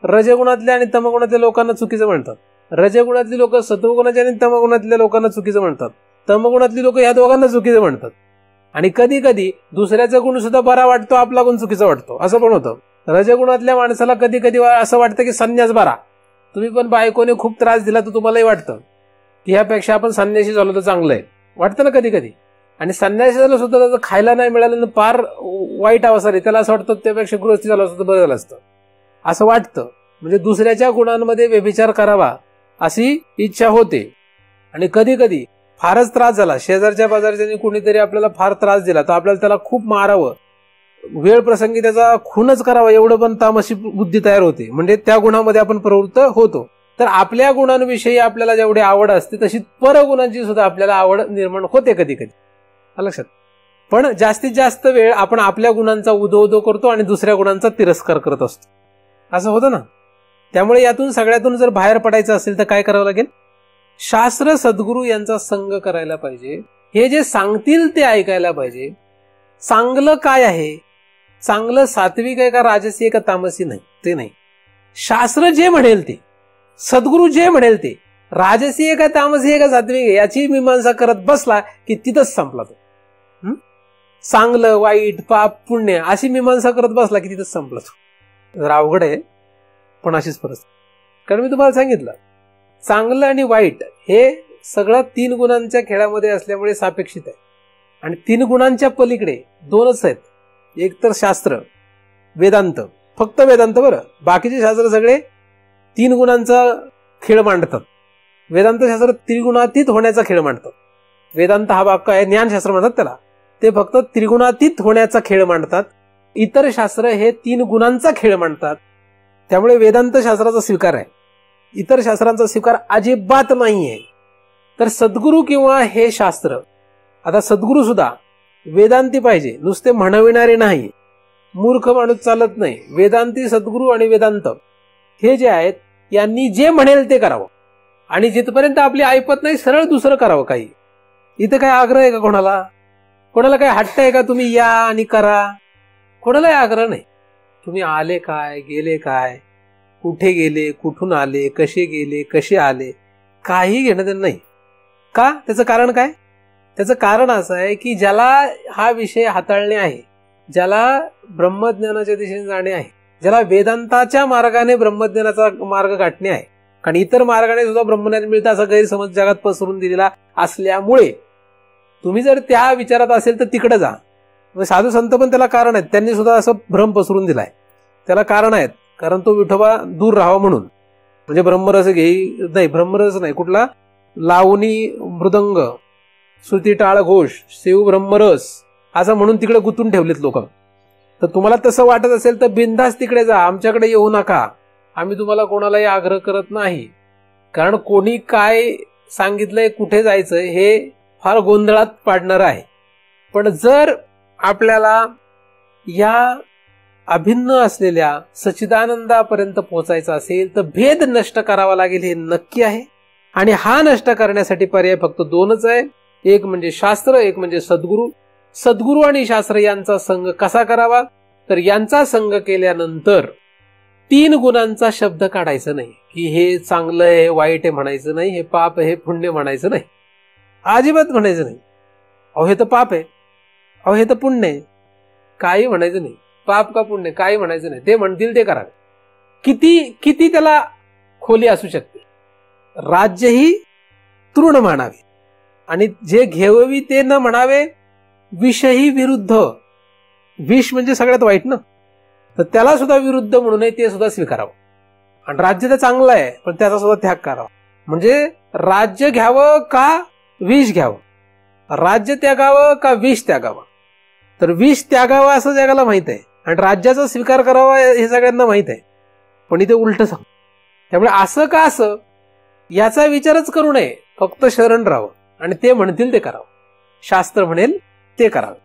रजगुणातल्या आणि तमगुणातल्या लोकांना चुकीचं म्हणतात. रजगुणातली लोक सत्वगुणाच्या आणि तमगुणातल्या लोकांना चुकीचं म्हणतात. तमगुणातली लोक या दोघांना चुकीचं म्हणतात. आणि कधी कधी दुसऱ्याचा गुण सुद्धा बरा वाटतो, आपला गुण चुकीचा वाटतो, असं पण होतं. रजगुणातल्या माणसाला कधी कधी असं वाटतं की संन्यास बरा. तुम्ही पण बायकोने खूप त्रास दिला तर तुम्हालाही वाटतं की ह्यापेक्षा आपण संन्यासी झालो तर चांगलं आहे, वाटतं ना कधी कधी. आणि संन्यासी झालं सुद्धा त्याचं खायला नाही मिळालं तर फार वाईट अवस्था रे, त्याला असं वाटतं त्यापेक्षा गृहस्थी झालं असतं तर बरं झालं असतं, असं वाटतं. म्हणजे दुसऱ्याच्या गुणांमध्ये व्यभिचार करावा अशी इच्छा होते. आणि कधी कधी फारच त्रास झाला, शेजारच्या बाजारच्याने कुणीतरी आपल्याला फार त्रास दिला तर आपल्याला त्याला खूप मारावं, वेळ प्रसंगी त्याचा खूनच करावा, एवढं पण तामसी बुद्धी तयार होते. म्हणजे त्या गुणामध्ये आपण प्रवृत्त होतो. तर आपल्या गुणांविषयी आपल्याला जेवढी आवड असते तशी परगुणांची सुद्धा आपल्याला आवड निर्माण होते कधी कधी, लक्षात. पण जास्तीत जास्त वेळ आपण आपल्या गुणांचा उदो करतो आणि दुसऱ्या गुणांचा तिरस्कार करत असतो, असं होतं ना. त्यामुळे यातून सगळ्यातून जर बाहेर पडायचं असेल तर काय करावं लागेल? शास्त्र सद्गुरू यांचा संग करायला पाहिजे. हे जे सांगतील ते ऐकायला पाहिजे. चांगलं काय आहे, चांगलं सात्विक आहे का राजसी आहे का तामसी, नाही ते नाही. शास्त्र जे म्हणेल ते, सद्गुरू जे म्हणेल ते, राजसी आहे का तामसी आहे का सात्विक आहे याची मीमांसा करत बसला की तिथंच संपला तो. चांगलं वाईट पाप पुण्य अशी मीमांसा करत बसला की तिथंच संपला तो. जरा अवघड आहे पण अशीच परिस्थिती. कारण मी तुम्हाला सांगितलं चांगलं आणि वाईट हे सगळं 3 गुणांच्या खेळामध्ये असल्यामुळे सापेक्षित आहे. आणि 3 गुणांच्या पलीकडे 2च आहेत. एक तर शास्त्र, वेदांत, फक्त वेदांत. बरं, बाकीचे शास्त्र सगळे 3 गुणांचा खेळ मांडतात. वेदांत शास्त्र त्रिगुणातीत होण्याचा खेळ मांडतात. वेदांत हा वाक्य आहे, ज्ञानशास्त्र म्हणतात त्याला, ते फक्त त्रिगुणातीत होण्याचा खेळ मांडतात. इतर शास्त्र हे 3 गुणांचा खेळ मांडतात. त्यामुळे वेदांत शास्त्राचा स्वीकार आहे, इतर शास्त्रांचा स्वीकार अजिबात नाहीये. तर सद्गुरू किंवा हे शास्त्र, आता सद्गुरू सुद्धा वेदांती पाहिजे, नुसते म्हणविणारे नाही. मूर्ख माणूस चालत नाही. वेदांती सद्गुरू आणि वेदांत हे जे आहेत यांनी जे म्हणेल ते करावं. आणि जिथपर्यंत आपली ऐपत नाही सरळ दुसरं करावं. काही इथं काय आग्रह आहे का कोणाला? कोणाला काय हट्ट आहे का तुम्ही या आणि करा? कोणालाही आग्रह नाही. तुम्ही आले काय, गेले काय, कुठे गेले, कुठून आले, कसे गेले, कसे आले, काही घेणं देणं नाही. का? त्याचं कारण काय? त्याचं कारण असं आहे की ज्याला हा विषय हाताळणे आहे, ज्याला ब्रह्मज्ञानाच्या दिशेने जाणे आहे, ज्याला वेदांताच्या मार्गाने ब्रह्मज्ञानाचा मार्ग गाठणे आहे. कारण इतर मार्गाने सुद्धा ब्रह्मज्ञान मिळतं असा गैरसमज जगात पसरून दिलेला असल्यामुळे तुम्ही जर त्या विचारात असेल तर तिकडे जा. साधू संत पण त्याला कारण आहेत, त्यांनी सुद्धा असं भ्रम पसरून दिलाय. त्याला कारण आहेत, कारण तो विठोबा दूर राहावा म्हणून. म्हणजे ब्रह्मरस नाही, ब्रह्मरस नाही, कुठला लावणी मृदंग श्रुती टाळ घोष शिव ब्रह्मरस असं म्हणून तिकडे गुंतून ठेवलेत लोक. तर तुम्हाला तसं वाटत असेल तर बिनधास्त तिकडे जा, आमच्याकडे येऊ नका. आम्ही तुम्हाला कोणालाही आग्रह करत नाही. कारण कोणी काय सांगितलंय, कुठे जायचं हे फार गोंधळात पाडणार आहे. पण जर आपल्याला या अभिन्न असलेल्या सच्चिदानंदापर्यंत पोहोचायचं असेल तर भेद नष्ट करावा लागेल, हे नक्की आहे. आणि हा नष्ट करण्यासाठी पर्याय फक्त दोनच आहे, एक म्हणजे शास्त्र, एक म्हणजे सद्गुरू. सद्गुरू आणि शास्त्र यांचा संग कसा करावा, तर यांचा संग केल्यानंतर 3 गुणांचा शब्द काढायचा नाही, की हे चांगलं आहे, हे वाईट आहे म्हणायचं नाही, हे पाप आहे, हे पुण्य म्हणायचं नाही, अजिबात म्हणायचं नाही. अहो हे तर पाप आहे, अहो हे तर पुण्य आहे, काही म्हणायचं नाही. पाप का पुण्य काही म्हणायचं नाही, ते म्हणतील ते करावे. किती त्याला खोली असू शकते. राज्य ही तृण म्हणावे आणि जे घेववी ते न म्हणावे. विषही विरुद्ध, विष म्हणजे सगळ्यात वाईट ना, तर त्याला सुद्धा विरुद्ध म्हणू नये, ते सुद्धा स्वीकारावं. आणि राज्य तर चांगलं आहे पण त्याचा सुद्धा त्याग करावा. म्हणजे राज्य घ्यावं का विष घ्यावं, राज्य त्यागावं का विष त्यागावं. तर विष त्यागावं असं जगाला माहित आहे आणि राज्याचा स्वीकार करावा हे सगळ्यांना माहित आहे, पण इथे उलट सांग. त्यामुळे असं का असं याचा विचारच करू नये, फक्त शरण राहावं आणि ते म्हणतील ते करावं. शास्त्र म्हणेल ते करावं,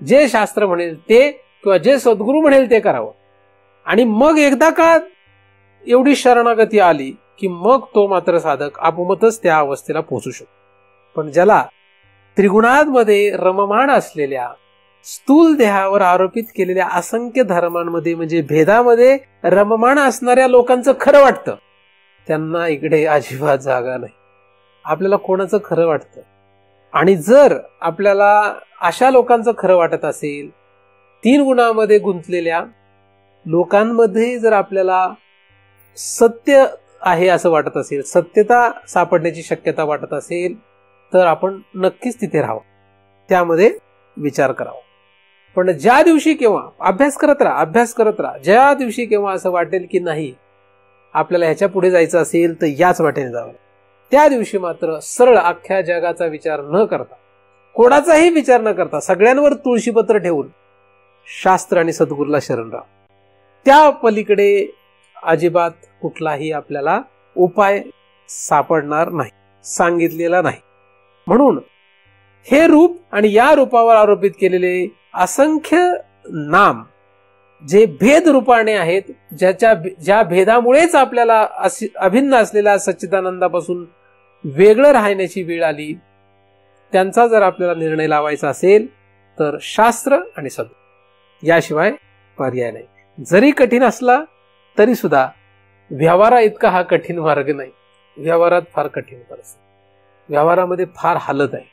जे शास्त्र म्हणेल ते किंवा जे सद्गुरू म्हणेल ते करावं. आणि मग एकदा का एवढी शरणागती आली की मग तो मात्र साधक आपोआपच त्या अवस्थेला पोहोचू शकतो. पण ज्याला त्रिगुणांमध्ये रममाण असलेल्या स्थूल देहावर आरोपित केलेल्या असंख्य धर्मांमध्ये म्हणजे भेदामध्ये रममाण असणाऱ्या लोकांचं खरं वाटतं, त्यांना इकडे अजिबात जागा नाही. आपल्याला कोणाचं खरं वाटतं. आणि जर आपल्याला अशा लोकांचं खरं वाटत असेल, 3 गुणांमध्ये गुंतलेल्या लोकांमध्ये जर आपल्याला सत्य आहे असं वाटत असेल, सत्यता सापडण्याची शक्यता वाटत असेल, तर आपण नक्कीच तिथे राहावं, त्यामध्ये विचार करावा. पण ज्या दिवशी केव्हा अभ्यास करत राहा, ज्या दिवशी केव्हा असं वाटेल की नाही आपल्याला ह्याच्या पुढे जायचं असेल तर याच वाटेने जावं, त्या दिवशी मात्र सरळ अख्ख्या जगाचा विचार न करता, कोणाचाही विचार न करता, सगळ्यांवर तुळशीपत्र ठेवून शास्त्र आणि सद्गुरूला शरण राहा. त्या पलीकडे अजिबात कुठलाही आपल्याला उपाय सापडणार नाही, सांगितलेला नाही. म्हणून हे रूप आणि या रूपावर आरोपित केलेले असंख्य नाम जे भेद रूपाने आहेत, ज्या भेदामुळेच आपल्याला अभिन्न असलेल्या सच्चिदानंदापासून वेगळं राहण्याची वेळ आली, त्यांचा जर आपल्याला निर्णय लावायचा असेल तर शास्त्र आणि सद्गुरू याशिवाय पर्याय नाही. जरी कठीण असला तरी सुद्धा व्यवहारा इतका हा कठीण मार्ग नाही. व्यवहारात फार कठीण परिस्थिती, व्यवहारामध्ये फार हालत आहे.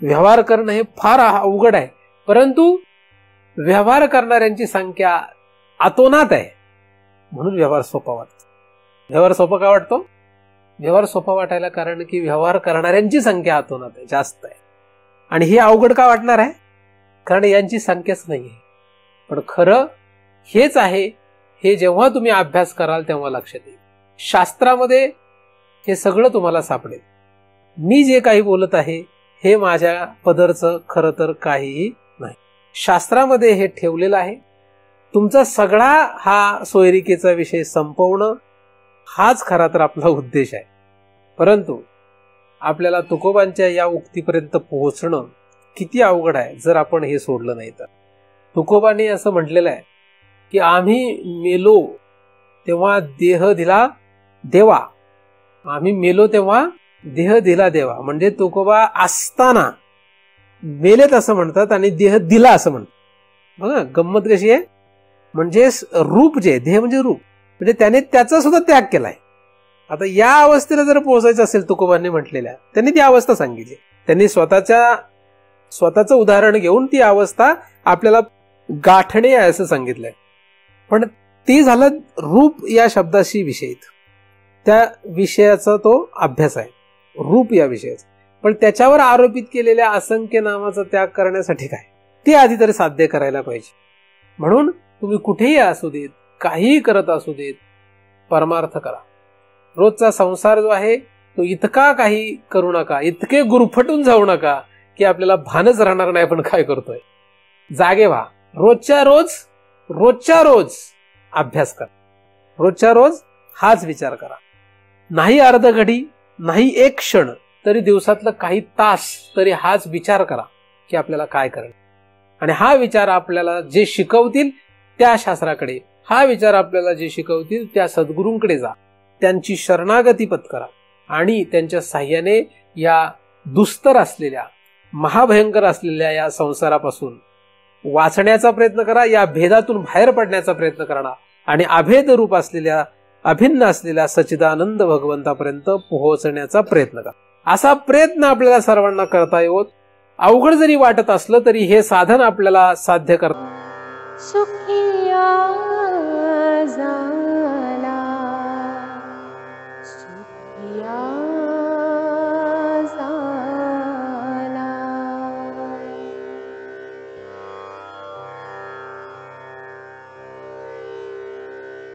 व्यवहार करणं हे फार अवघड आहे, परंतु व्यवहार करणाऱ्यांची संख्या अतोनात आहे, म्हणून व्यवहार सोपा वाटतो. व्यवहार सोपा का वाटतो? व्यवहार सोपा वाटायला कारण की व्यवहार करणाऱ्यांची संख्या अतोनात आहे, जास्त आहे. आणि हे अवघड का वाटणार आहे? कारण यांची संख्याच नाही आहे. पण खरं हेच आहे, हे जेव्हा तुम्ही अभ्यास कराल तेव्हा लक्षात येईल. शास्त्रामध्ये हे सगळं तुम्हाला सापडेल. मी जे काही बोलत आहे हे माझ्या पदरचं खरं तर काहीही नाही. शास्त्रामध्ये हे ठेवलेलं आहे. तुमचा सगळा हा सोयरिकेचा विषय संपवणं हाच खरा तर आपला उद्देश आहे. परंतु आपल्याला तुकोबांच्या या उक्तीपर्यंत पोहोचणं किती अवघड आहे जर आपण हे सोडलं नाही तर. तुकोबांनी असं म्हटलेलं आहे की आम्ही मेलो तेव्हा देह दिला देवा, आम्ही मेलो तेव्हा देह दिला देवा. म्हणजे तुकोबा असताना मेलेत असं म्हणतात आणि देह दिला असं म्हणतात. बघा गंमत कशी आहे. म्हणजे रूप जे देह म्हणजे रूप, म्हणजे त्याने त्याचा सुद्धा त्याग केलाय. आता या अवस्थेला जर पोहोचायचं असेल तुकोबांनी म्हटलेल्या, त्यांनी ती अवस्था सांगितली. त्यांनी स्वतःचं उदाहरण घेऊन ती अवस्था आपल्याला गाठणे आहे असं सांगितलंय. पण ते झालं रूप या शब्दाशी विषयित, त्या विषयाचा तो अभ्यास आहे, रूप या विषयाचा. पण त्याच्यावर आरोपित केलेल्या असंख्य नामाचा त्याग करण्यासाठी काय, ते आधी तरी साध्य करायला पाहिजे. म्हणून तुम्ही कुठेही असू देत, काहीही करत असू देत, परमार्थ करा. रोजचा संसार जो आहे तो इतका काही करू नका, इतके गुरफटून जाऊ नका की आपल्याला भानच राहणार नाही आपण काय करतोय. जागे व्हा, रोजच्या रोज रोजच्या रोज अभ्यास करा, रोजच्या रोज हाच विचार करा. नाही अर्ध घडी, नाही एक क्षण, तरी दिवसातलं काही तास तरी हाच विचार करा की आपल्याला काय करायचं. आणि हा विचार आपल्याला जे शिकवतील त्या शास्त्राकडे, हा विचार आपल्याला जे शिकवतील त्या सद्गुरूंकडे जा, त्यांची शरणागती पत्करा आणि त्यांच्या साह्याने या दुस्तर असलेल्या, महाभयंकर असलेल्या या संसारापासून वाचण्याचा प्रयत्न करा, या भेदातून बाहेर पडण्याचा प्रयत्न करा आणि अभेद रूप असलेल्या, अभिन्न असलेल्या सच्चिदानंद भगवंतापर्यंत पोहोचण्याचा प्रयत्न करा. असा प्रयत्न आपल्याला सर्वांना करता येवो. अवघड जरी वाटत असलं तरी हे साधन आपल्याला साध्य करता.